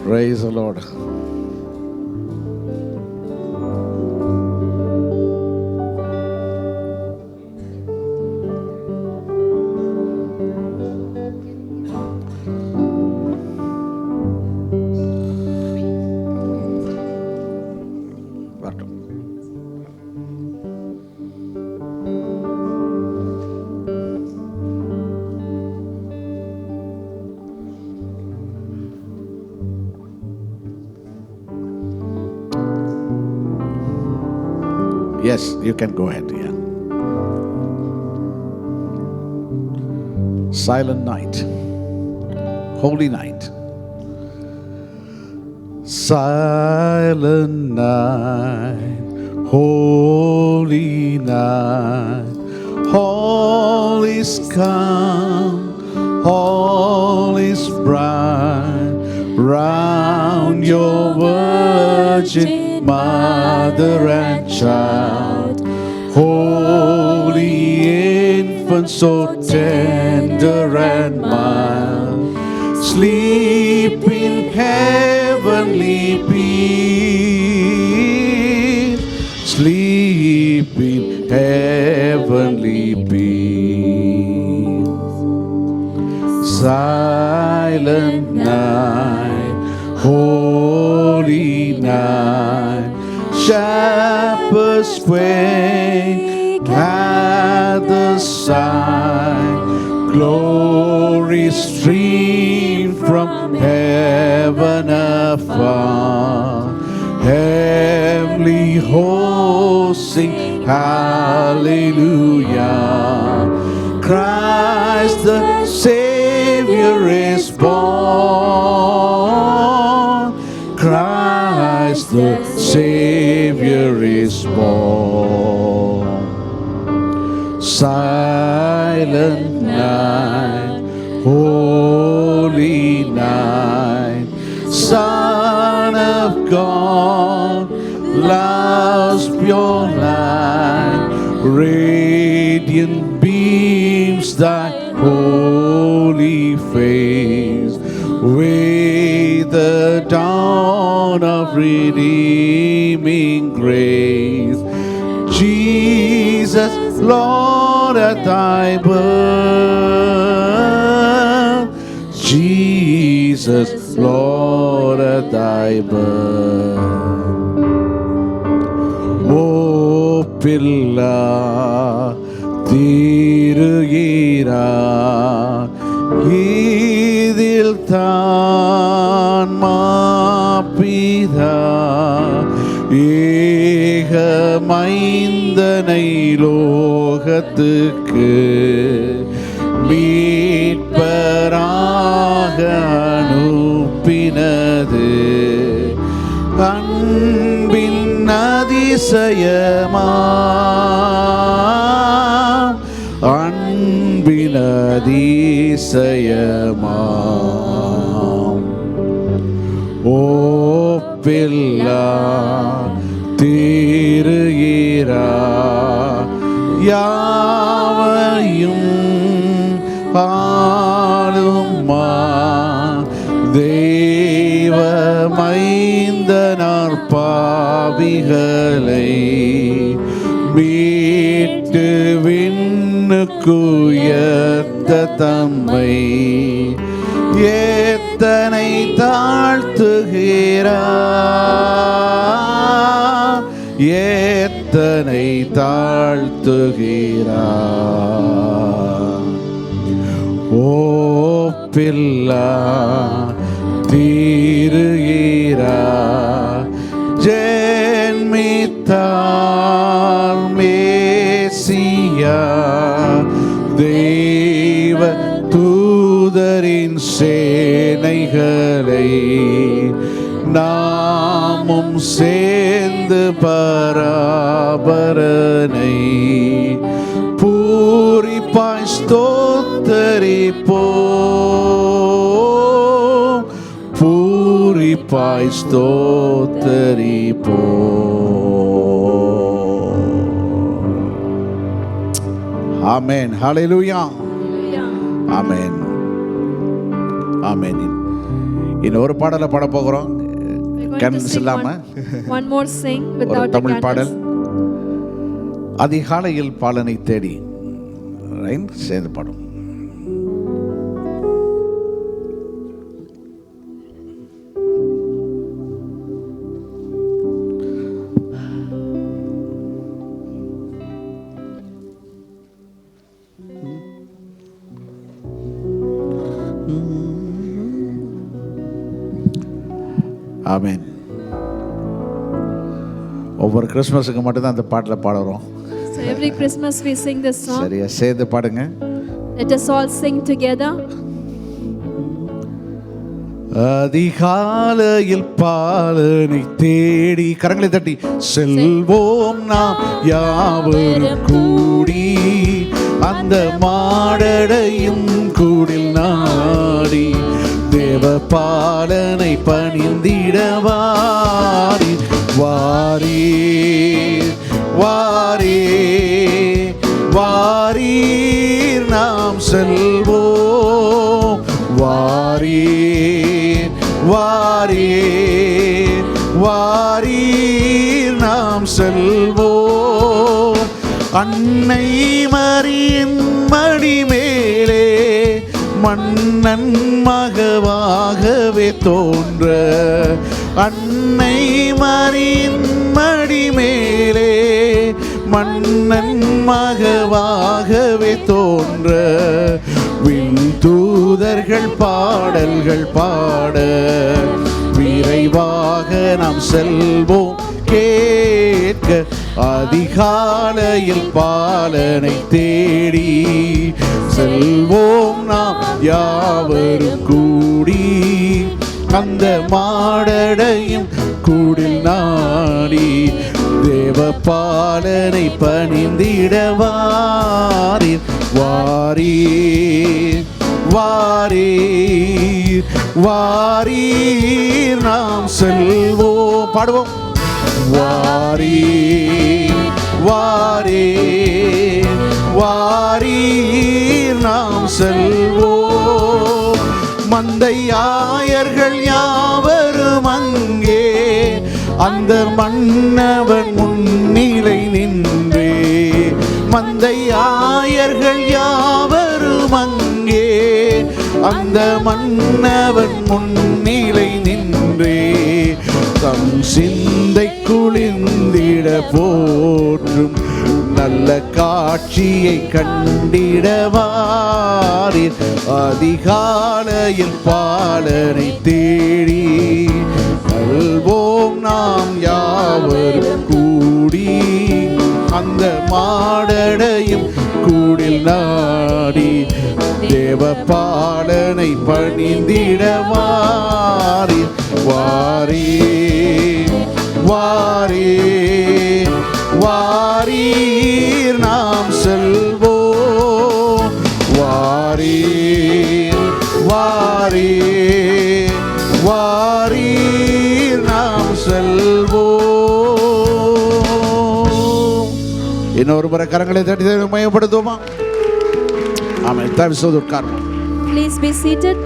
Praise the Lord. Yes, you can go ahead. Yeah. Silent night, holy night. Silent night, holy night. All is calm, all is bright. Round your virgin mother and child, holy infant, so tender and mild, sleep in heavenly peace, sleep in heavenly peace. Silent night, holy night, shepherds quake at the sight, glory stream from heaven afar, heavenly hosts sing hallelujah. Christ the Savior is born, Christ the Savior is born. Silent night, holy night, Son of God, love's pure light, radiant beams thy holy face, with the dawn of redeeming grace. Jesus, Lord, at thy birth, Jesus, Lord, at thy birth. O Pilla Tirugera, இதில் தான் மாப்பிதா ஏக மைந்தனை லோகத்துக்கு மீட்பராக அனுப்பினது அன்பின் அதிசயமா, அன்பின் அதிசயமா. ஓ பிள்ளா தீருகிறா யாவையும் ஆளுமா தெய்வ மைந்தனார் பாவிகளை மீட்டு விண்ணுக்குயர்த்த தம்மை எத்தனை தாழ்த்துகிறார், எத்தனை தாழ்த்துகிறார். ஓ பில்லா தீருகிறா ஜென்மித்தார் மேசியா, தெய்வ தூதரின் சேனைகளை நாமும் சேர்ந்து பராபரனை பூரிப்பாய் ஸ்தோத்தரிப்போம், பூரிப்பாய் ஸ்தோத்தரிப்போம். ஆமென். ஹல்லேலூயா. ஆமென். ஆமென். இன்னொரு பாடலை பாட போகிறோம். கேன்ஸ் இல்லாம one more sing ஒரு without தமிழ் candles. பாடல், அதிகாலையில் பாலனை தேடி. ரைட், சேர்ந்து பாடும். ஆமென். ஒவ்வொரு கிறிஸ்மஸுக்கு மட்டும்தான் அந்த பாட்டில் பாடுறோம். So every Christmas we sing this song. சரியா, சேர்ந்து பாடுங்க. Let us all sing together. அதிகாலையில் பாலனை தேடி, கரங்களை தட்டி செல்வோம் நாம் யாவரும் கூடி, அந்த மாடடையும் கூடில் நாடி தேவ பாலனை பணிந்திடவாரி. வாரீர் வாரீர் வாரீர் நாம் செல்வோம், வாரீர் வாரீர் வாரீர் நாம் செல்வோம். அன்னை மரியின் மடி மேலே மன்னன் மகவாகவே தோன்ற, அன்னை மரியின் மடி மேலே மன்னன் மகவாகவே தோன்ற, விண்தூதர்கள் பாடல்கள் பாட விரைவாக நாம் செல்வோம் கேட்க, அதிகாலையில் பாலனை தேடி செல்வோம் நாம் யாவரும் கூடி, அந்த மாடடையும் கூடில் நாடி தேவ பாலனை பணிந்திடவாரீர். வாரீர் வாரீர் வாரீர் நாம் செல்வோம், பாடுவோம். வாரீர் வாரீர் வாரீர் நாம் செல்வோம். மந்தையாயர்கள் யாவரும் அங்கே அந்த மன்னவன் முன்னிலை நின்றே, மந்தையாயர்கள் யாவரும் அங்கே அந்த மன்னவன் முன்னிலை நின்றே, தம் சிந்தை குளிர்ந்திட போற்றும் நல்ல காட்சியை கண்டிடவாரீர். அதிகாலையில் பாலனை தேடி செல்வோம் நாம் யாவரும் கூடி, அந்த மாடடையும் கூடில் நாடி தேவ பாலனை பணிந்திடவாரீர். வாரீர் வாரீர் வாரீர் நாம் செல்வோம், வாரீர் வாரீர் வாரீர் நாம் செல்வோம். இன்னொரு முறை கரங்களை தட்டி மையப்படுத்துவோமா? ஆமென். தயவு செய்து உட்காருவோம். Please be seated.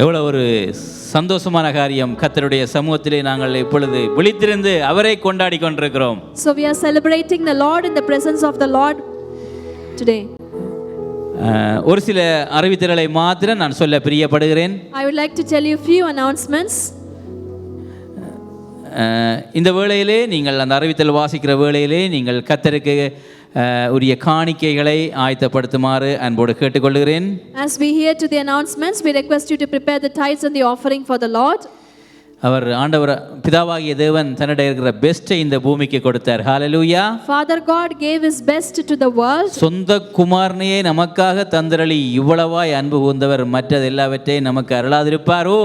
எவ்வளோ ஒரு சந்தோஷமான காரியம். கர்த்தருடைய சமூகத்திலே நாங்கள் இப்பொழுது விழித்திருந்து அவரை கொண்டாடி கொண்டிருக்கிறோம். So we are celebrating the Lord in the presence of the Lord today. ஒரு சில அறிவித்தல்களை மாத்திரம் நான் சொல்ல பிரியப்படுகிறேன். I would like to tell you a few announcements. இந்த வேளையிலே நீங்கள் அந்த அறிவித்தல் வாசிக்கிற வேளையிலே நீங்கள் கர்த்தருக்கு உரிய காணிக்கைகளை ஆயத்தப்படுத்துமாறு அன்போடு கேட்டுக்கொள்கிறேன். As we hear to the announcements, we request you to prepare the tithes and the offering for the Lord. அவர் ஆண்டவர் பிதாவாகிய தேவன் தன்னிடம் இருக்கிற பெஸ்ட்டை இந்த பூமிக்கு கொடுத்தார். ஹalleluya. Father God gave his best to the world. சொந்த குமாரனையே நமக்காக தந்தரளி இவ்வளவாய் அன்பு கூர்ந்தவர் மற்றது எல்லாவற்றையும் நமக்கு அருளாதிருப்பாரோ?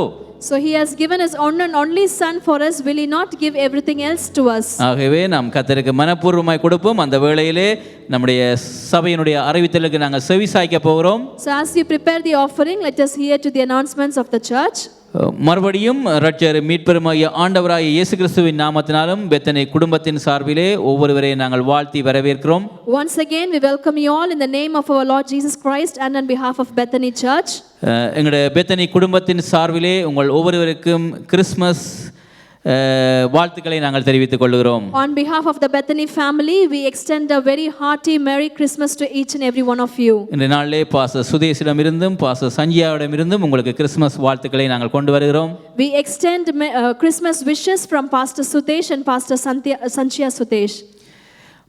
So he has given his own and only son for us, will he not give everything else to us? ஆகவே நாம் கர்த்தருக்கு மனப்பூர்வமாய் கொடுப்போம். அந்த வேளையிலே நம்முடைய சபையினுடைய அறிவித்தலுக்கு நாங்கள் செவிசாய்க்க போகிறோம். So as you prepare the offering, let us hear to the announcements of the church. மறுபடியும் இரட்சகர் மீட்பெருமாகிய ஆண்டவராகிய இயேசு கிறிஸ்துவின் நாமத்தினாலும் பெத்தனி குடும்பத்தின் சார்பிலே ஒவ்வொருவரையும் நாங்கள் வாழ்த்தி வரவேற்கிறோம். Once again we welcome you all in the name of our Lord Jesus Christ and on behalf of Bethany Church. எங்களுடைய பெத்தனி குடும்பத்தின் சார்பிலே உங்கள் ஒவ்வொருவருக்கும் கிறிஸ்மஸ் வாழ்த்துக்களை நாங்கள் தெரிவித்துக் கொள்கிறோம். On behalf of the Bethany family, we extend a very hearty Merry Christmas to each and every one of you. இந்த நாளிலே பாஸ்டர் சுதேஷிடம் இருந்தும் பாஸ்டர் சஞ்சியாவிடம் இருந்தும் உங்களுக்கு கிறிஸ்மஸ் வாழ்த்துக்களை நாங்கள் கொண்டு வருகிறோம். We extend Christmas wishes from Pastor Sudesh and Pastor Sanchia Sudesh.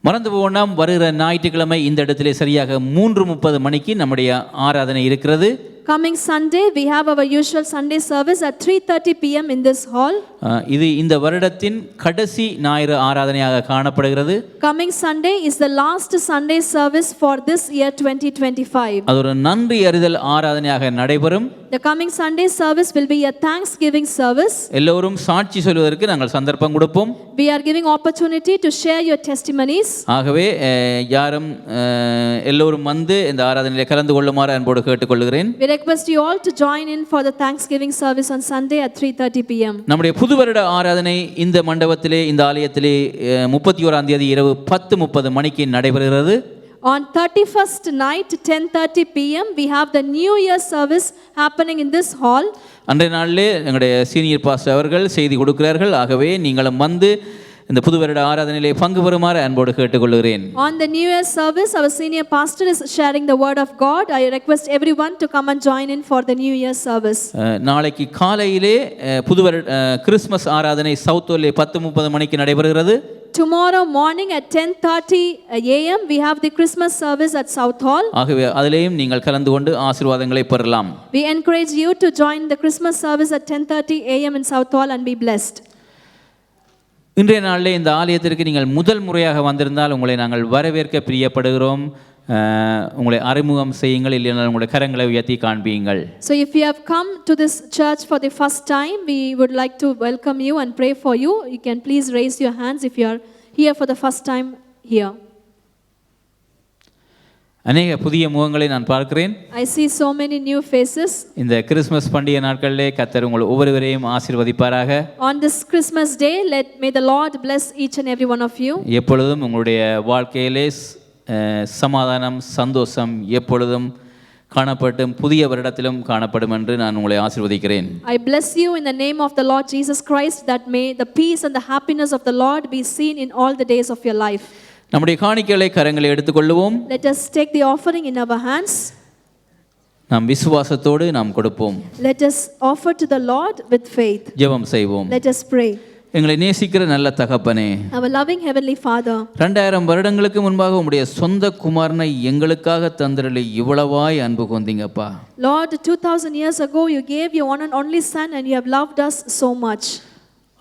மறந்து போனால் வருகிற ஞாயிற்றுக்கிழமை இந்த இடத்திலே சரியாக 3:30 மணிக்கு நம்முடைய ஆராதனை இருக்கிறது. Coming Sunday, we have our usual Sunday service at 3:30 p.m. in this hall. இது இந்த வருடத்தின் கடைசி ஞாயிறு ஆராதனையாக காணப்படுகிறது. Coming Sunday is the last Sunday service for this year 2025. அது ஒரு நன்றி அறிதல் ஆராதனையாக நடைபெறும். The coming Sunday service will be a Thanksgiving service. எல்லோரும் சாட்சி சொல்வதற்கு நாங்கள் சந்தர்ப்பம் கொடுப்போம். We are giving opportunity to share your testimonies. ஆகவே யாரும் எல்லோரும் வந்து இந்த ஆராதனையில் கலந்து கொள்ளுமாறு அன்போடு கேட்டுக்கொள்கிறேன். We request you all to join in for the Thanksgiving service on Sunday at 3:30 p.m. நம்முடைய புது வருட ஆராதனை இந்த மண்டபத்திலே இந்த ஆலயத்திலே 31ஆம் தேதி இரவு 10:30 மணிக்கு நடைபெறுகிறது. On 31st night 10:30 p.m. we have the New Year service happening in this hall. அன்றைய நாளிலே எங்களுடைய சீனியர் பாஸ்டர் அவர்கள் செய்தி கொடுக்கிறார்கள். ஆகவே நீங்களும் வந்து இந்த புது வருட ஆராதனையிலே பங்கு பெறுமாறு அன்போடு கேட்டுக்கொள்கிறேன். On the New Year service, our senior pastor is sharing the word of God. I request everyone to come and join in for the New Year service. நாளைக்கு காலையிலே புது வருட கிறிஸ்மஸ் ஆராதனை சவுத் ஹாலிலே 10:30 மணிக்கு நடைபெறுகிறது. Tomorrow morning at 10:30 a.m. we have the Christmas service at South Hall. ஆகவே அதிலேயும் நீங்கள் கலந்து கொண்டு ஆசீர்வாதங்களை பெறலாம். We encourage you to join the Christmas service at 10:30 a.m. in South Hall and be blessed. இன்றைய நாளிலே இந்த ஆலயத்திற்கு நீங்கள் முதல் முறையாக வந்திருந்தால் உங்களை நாங்கள் வரவேற்க பிரியப்படுகிறோம். உங்களை அறிமுகம் செய்யுங்கள், இல்லைனால் உங்களுடைய கரங்களை உயர்த்தி காண்பியுங்கள். So if you have come to this church for the first time, we would like to welcome you and pray for you. You can please raise your hands if you are here for the first time here. அநேக புதிய முகங்களை நான் பார்க்கிறேன். I see so many new faces. இந்த Christmas பண்டிகை நாட்களிலே கர்த்தர் உங்கள் ஒவ்வொருவரையும் ஆசீர்வதிப்பாராக. On this Christmas day, may the Lord bless each and every one of you. எப்பொழுதும் உங்களுடைய வாழ்க்கையிலே சமாதானம் சந்தோஷம் எப்பொழுதும் காணப்பட்டும் புதிய வருடத்திலும் காணப்படும் என்று நான் உங்களை ஆசீர்வதிக்கிறேன். I bless you in the name of the Lord Jesus Christ, that may the peace and the happiness of the Lord be seen in all the days of your life. நம்முடைய காணிக்கைகளை கரங்களை எடுத்துக்கொள்வோம். Let us take the offering in our hands. நாம் விசுவாசத்தோடு நாம் கொடுப்போம். Let us offer to the Lord with faith. ஜெபம் செய்வோம். Let us pray. எங்களை நேசிக்கிற நல்ல தகப்பனே, Our loving heavenly Father, 2000 வருடங்களுக்கு முன்பாக உம்முடைய சொந்த குமாரனை எங்களுக்காக தந்திரளி இவ்வளவாய் அன்பு கொண்டீங்கப்பா. Lord, 2000 years ago you gave your one and only son and you have loved us so much.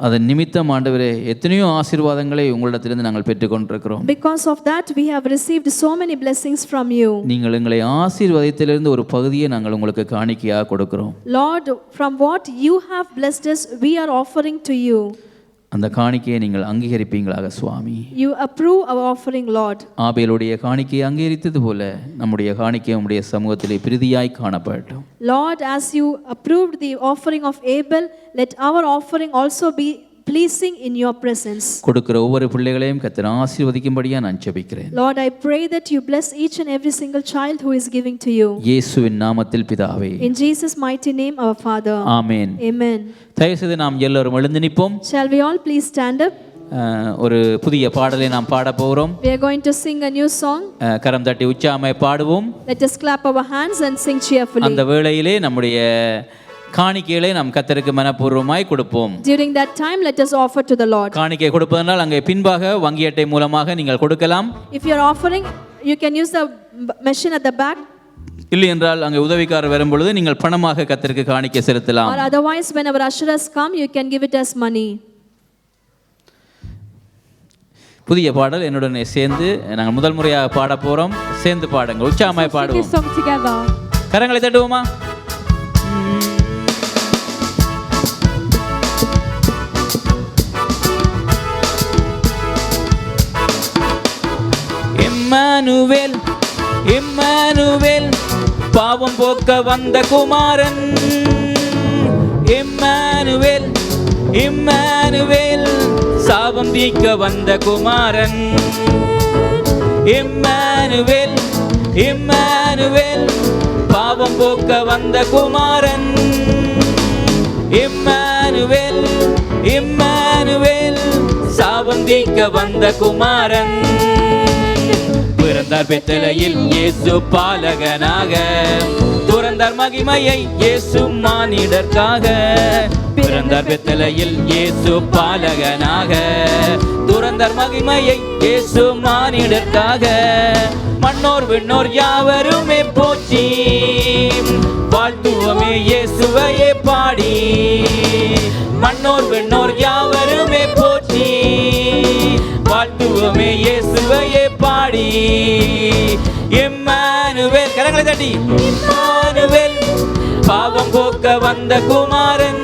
அதன் நிமித்தம் ஆண்டவரே எத்தனையோ ஆசீர்வாதங்களை உங்களிடத்திலிருந்து நாங்கள் பெற்றுக்கொண்டிருக்கிறோம். Because of that we have received so many blessings from you. நீங்கள் எங்களை ஆசீர்வாதத்திலிருந்து ஒரு பகுதியை நாங்கள் உங்களுக்கு காணிக்கையாக கொடுக்கிறோம். Lord, from what you have blessed us, we are offering to you. அந்த காணிக்கையை நீங்கள் அங்கீகரிப்பீங்களாக சுவாமி. You approve our offering, Lord. ஆபேலுடைய காணிக்கையை அங்கீகரித்தது போல நம்முடைய காணிக்கை உம்முடைய சமூகத்திலே பிரதியாய் காணப்படட்டும். Lord, as you approved the offering of Abel, let our offering also be pleasing in your presence. கொடுக்கிற ஒவ்வொரு பிள்ளைகளையும் கர்த்தர் ஆசீர்வதிக்கும்படியா நான் ஜெபிக்கிறேன். Lord, I pray that you bless each and every single child who is giving to you. இயேசுவின் நாமத்தில் பிதாவே. In Jesus' mighty name, our Father. Amen. Amen. தயவு செய்து நாம் எல்லாரும் எழுந்து நிற்போம். Shall we all please stand up? ஒரு புதிய பாடலை நாம் பாட போகிறோம். We are going to sing a new song. கரம் தட்டி உற்சாகமாய் பாடுவோம். Let us clap our hands and sing cheerfully. அந்த வேளையிலே நம்முடைய காணிக்கைகளை நாம் கர்த்தருக்கு மனப்பூர்வமாய் கொடுப்போம். During that time, let us offer to the Lord. காணிக்கை கொடுப்பதனால் அங்கே பின்பாக வங்கி அட்டை மூலமாக நீங்கள் கொடுக்கலாம். If you are offering, you can use the machine at the back. இல்லை என்றால் அங்கே உதவிக்காரர் வரும் பொழுது நீங்கள் பணமாக கர்த்தருக்கு காணிக்கை செலுத்தலாம். Or otherwise, when our ushers come, you can give it as money. புதிய பாடல் என்னுடன் சேர்ந்து நாங்கள் முதல் முறையாக பாட போறோம். சேர்ந்து பாடுங்க, உற்சாகமாய் பாடுவோம். Sing this song together. கரங்களை தட்டுவோமா? இம்மானுவேல் இம்மானுவேல் பாவம் போக்க வந்த குமாரன். இம்மானுவேல் இம்மானுவேல் சாபம் தீர்க்க வந்த குமாரன். இம்மானுவேல் இம்மானுவேல் பாவம் போக்க வந்த குமாரன். இம்மானுவேல் இம்மானுவேல் சாபம் தீர்க்க வந்த குமாரன். பிறந்தார் பெத்தேலில் இயேசு பாலகனாக, துறந்தார் மகிமையை இயேசு மானிடர்க்காக. பிறந்தார் பெத்தேலில் இயேசு பாலகனாக, துறந்தார் மகிமையை இயேசு மானிடர்க்காக. மண்ணோர் விண்ணோர் யாவருமே போற்றி வாழ்த்துவமே இயேசுவையே பாடி. மண்ணோர் விண்ணோர் யாவருமே போற்றி வாழ்த்துவமே இயேசுவையே பாடி. இம்மானுவேல் கரங்களை தட்டி இம்மானுவேல் பாவம் போக்க வந்த குமாரன்.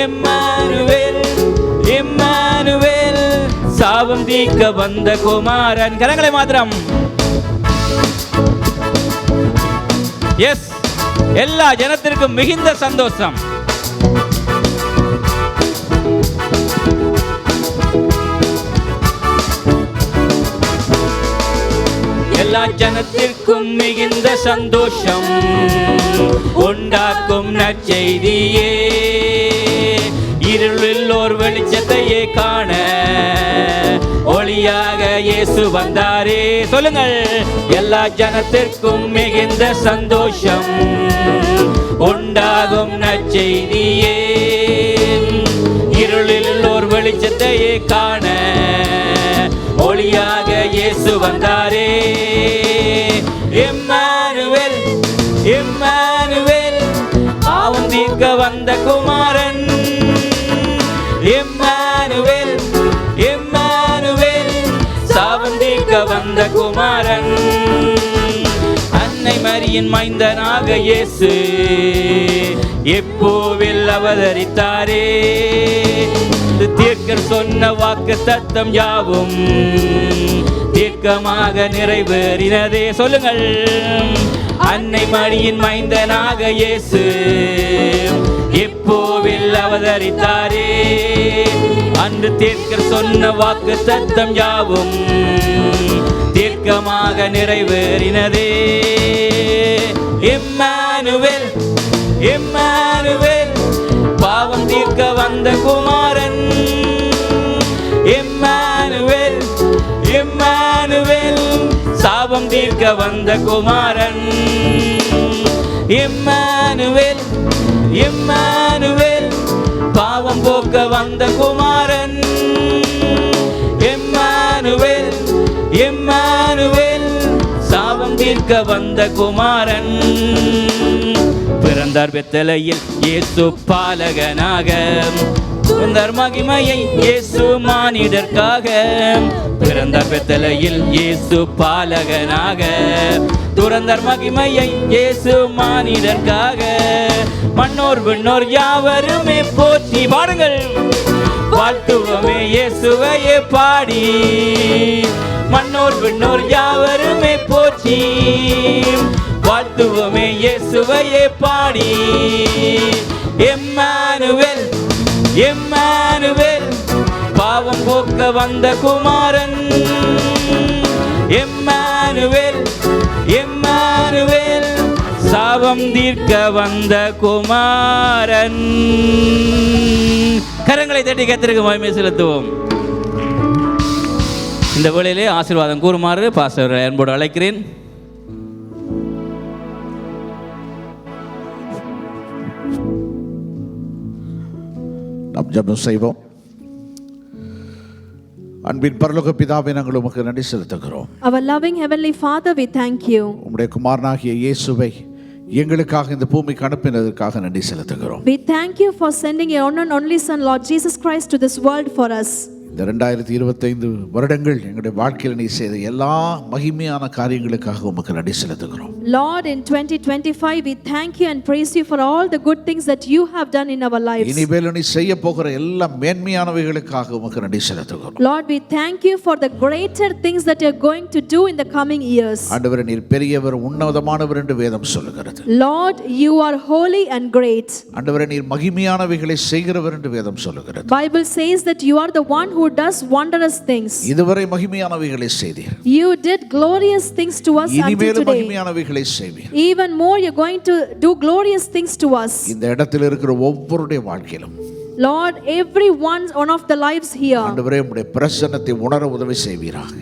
இம்மானுவேல் இம்மானுவேல் சாபம் தீர்க்க வந்த குமாரன். கரங்களை மாத்திரம். எஸ், எல்லா ஜனத்திற்கும் மிகுந்த சந்தோஷம். எல்லா ஜனத்திற்கும் மிகுந்த சந்தோஷம் உண்டாக்கும் நற்செய்தியே. இருளில் ஓர் வெளிச்சத்தையே காண ஒளியாக இயேசு வந்தாரே. சொல்லுங்கள். எல்லா ஜனத்திற்கும் மிகுந்த சந்தோஷம் உண்டாகும் நற்செய்தியே. இருளில் ஓர் வெளிச்சத்தையே காண ஒளியாக இயேசு வந்தாரே. இம்மானுவேல் இம்மானுவேல் பாவம் தீர்க்க வந்த குமாரன். இம்மானுவேல் இம்மானுவேல் சாபம் தீர்க்க வந்த குமாரன். அன்னை மரியின் மைந்தனாக இயேசு எப்போவில் அவதரித்தாரே. தீர்க்கர் சொன்ன வாக்கு தத்தம் யாவும் தீர்க்கமாக நிறைவேறினதே. சொல்லுங்கள். அன்னை மரியின் மைந்தனாக இயேசு எப்போவில் அவதரித்தாரே. அன்று தீர்க்கர் சொன்ன வாக்கு தத்தம் யாவும் தீர்க்கமாக நிறைவேறினதே. இம்மானுவேல் இம்மானுவேல் பாவம் தீர்க்க வந்த குமாரன். இம்மானுவேல் இம்மானுவேல் சாபம் தீர்க்க வந்த குமாரன். இம்மானுவேல் இம்மானுவேல் பாவம் போக்க வந்த குமாரன். இம்மானுவேல் இம்மானுவேல் சாபம் தீர்க்க வந்த குமாரன். பிறந்தார் பெத்தேலில் இயேசு பாலகனாக, துறந்தார் மகிமையை இயேசு மானிடர்க்காக. பிறந்தார் பெத்தேலில் இயேசு பாலகனாக, துறந்தார் மகிமையை இயேசு மானிடர்க்காக. மண்ணோர் விண்ணோர் யாவருமே போற்றி பாடுங்கள். வாழ்த்துவமே இயேசுவையே பாடி. மண்ணோர் விண்ணோர் யாவருமே போற்றி வாழ்த்துவமே இயேசுவையே பாடி. இம்மானுவேல் எம்மானுவேல் பாவம் போக்க வந்த குமாரன். எம்மானுவேல் எம்மானுவேல் சாபம் தீர்க்க வந்த குமாரன். கரங்களை தட்டி கர்த்தருக்கு மகிமை செலுத்துவோம். இந்த வேளையிலே ஆசீர்வாதம் கூறுமாறு பாஸ்டர் அன்போடு அழைக்கிறேன். நாம் ஜெபம் செய்வோம். அன்பின் பரலோக பிதாவே, நாங்கள் உமக்கு நன்றி செலுத்துகிறோம். Our loving Heavenly Father, we thank you. உம்முடைய குமாரனாகிய இயேசுவை எங்களுக்காக இந்த பூமிக்கு அனுப்பினதற்காக நன்றி செலுத்துகிறோம். We thank you for sending your own and only Son, Lord Jesus Christ, to this world for us. இந்த 2025 வருடங்கள் எங்களுடைய வாழ்க்கையில் நீ செய்த எல்லா மகிமையான காரியங்களுக்காக உமக்கு நன்றி செலுத்துகிறோம். Lord, in 2025 we thank you and praise you for all the good things that you have done in our lives. இனிமேல் நீ செய்ய போகிற எல்லா மேன்மையானவைகளுக்காக உமக்கு நன்றி செலுத்துகிறோம். Lord, we thank you for the greater things that you are going to do in the coming years. ஆண்டவரே, நீர் பெரியவர், உன்னதமானவர் என்று வேதம் சொல்லுகிறது. Lord, you are holy and great. ஆண்டவரே, நீர் மகிமையானவைகளை செய்கிறவர் என்று வேதம் சொல்லுகிறது. Bible says that you are the one who does wondrous things. இதுவரை மகிமையானவைகளை செய்தீர். You did glorious things to us until இனிமேல் today. மகிமையானவைகளை செய்வீர். Even more, you're going to do glorious things to us. இந்த இடத்தில் இருக்கிற ஒவ்வொருடைய வாழ்க்கையிலும் Lord, every one of the lives here, ஆண்டவரே, உம்முடைய பிரசன்னத்தை உணர உதவி செய்வீராக.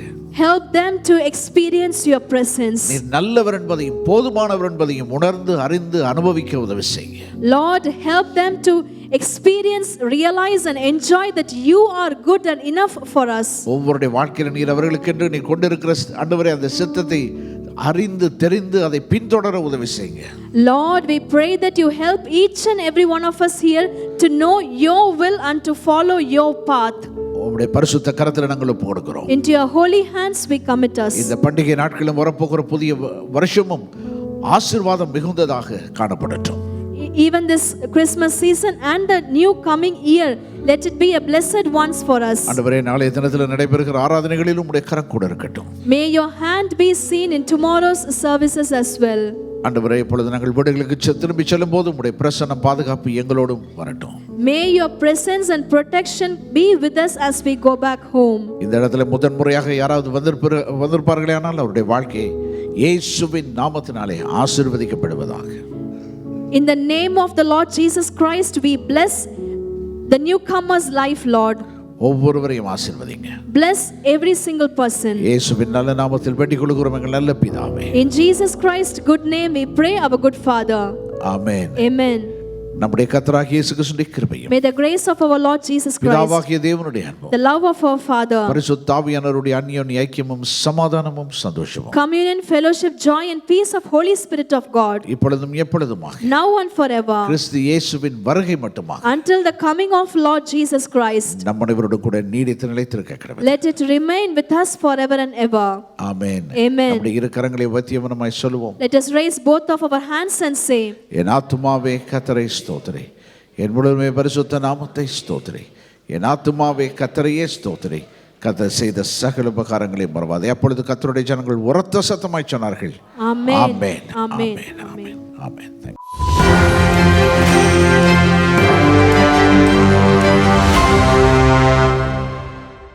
help them to experience your presence. நீர் நல்லவர் என்பதையும் போதுமானவர் என்பதையும் உணர்ந்து அறிந்து அனுபவிக்க உதவி செய்ய. Lord, help them to experience, realize and enjoy that you are good and enough for us. ஒவ்வொருடைய வாழ்க்கையில் நீர் அவர்களுக்கென்று நீ கொண்டிருக்கிற ஆண்டவரே அந்த சித்தத்தை அறிந்து தெரிந்து அதை பின்தொடர உதவி செய்யுங்க. Lord, we pray that you help each and every one of us here to know your will and to follow your path. உம்முடைய பரிசுத்த கரத்தில் நாங்கள் ஒப்புக்கொடுக்கிறோம். Into your holy hands we commit us. இந்த பண்டிகை நாட்களிலும் வரப்போகிற புதிய வருஷமும் ஆசீர்வாதம் மிகுந்ததாக காணப்படட்டும். Even this Christmas season and the new coming year, let it be a blessed ones for us. ஆண்டவரே, நாளைய தினத்தில் நடைபெறுகிற ஆராதனைகளிலும் உம்முடைய கரம் கூட இருக்கட்டும். May your hand be seen in tomorrow's services as well. ஆண்டவரே, இப்பொழுது நாங்கள் வீடுகளுக்கு திரும்பி செல்லும் போது உம்முடைய பிரசன்னம் பாதுகாப்பு எங்களோடும் வரட்டும். May your presence and protection be with us as we go back home. இந்த இடத்துல முதன்முறையாக யாராவது வந்திருப்பார்களே ஆனால் அவருடைய வாழ்க்கை இயேசுவின் நாமத்தினாலே ஆசீர்வதிக்கப்படுவதாக. In the name of the Lord Jesus Christ, we bless the newcomer's life, Lord. ஒவ்வொருவரையும் ஆசீர்வதிங்க. Bless every single person. இயேசுவின் நல்ல நாமத்தில் வேண்டிக் கொள்கிறோம் எங்கள் நல்ல பிதாவே. In Jesus Christ's good name we pray, our good Father. Amen. Amen. நம்முடைய கர்த்தராகிய இயேசு கிறிஸ்துவின் கிருபையும் May the grace of our Lord Jesus Christ, பிதாவாகிய தேவனுடைய அன்பும் the love of our Father, பரிசுத்த ஆவியானவருடைய அந்யோன்ய ஐக்கியமும் சமாதானமும் சந்தோஷமும் communion, fellowship, joy and peace of Holy Spirit of God, இப்பொழுதும் எப்பொழுதுமாக now and forever, கிறிஸ்து இயேசுவின் வருகை மட்டுமாக until the coming of Lord Jesus Christ, நம்ம அனைவரோடு கூட நீடித்து நிலைத்திருக்க கடவுள். let it remain with us forever and ever. Amen. Amen. நம்முடைய இரு கரங்களை உயர்த்தியவனமாய் சொல்லுவோம். Let us raise both of our hands and say, என் ஆத்துமாவே கர்த்தரை ஸ்தோத்திரி, என் முழுமே பரிசுத்த நாமத்தை ஸ்தோத்திரி. என் ஆத்துமாவே கர்த்தரையே ஸ்தோத்திரி, கர்த்தர் செய்த சகல உபகாரங்களை மறவாதே. அப்பொழுது கர்த்தருடைய ஜனங்கள் உரத்த சத்தமாய் சொன்னார்கள், Amen. ஆமென், Amen. ஆமென், ஆமென், ஆமென்.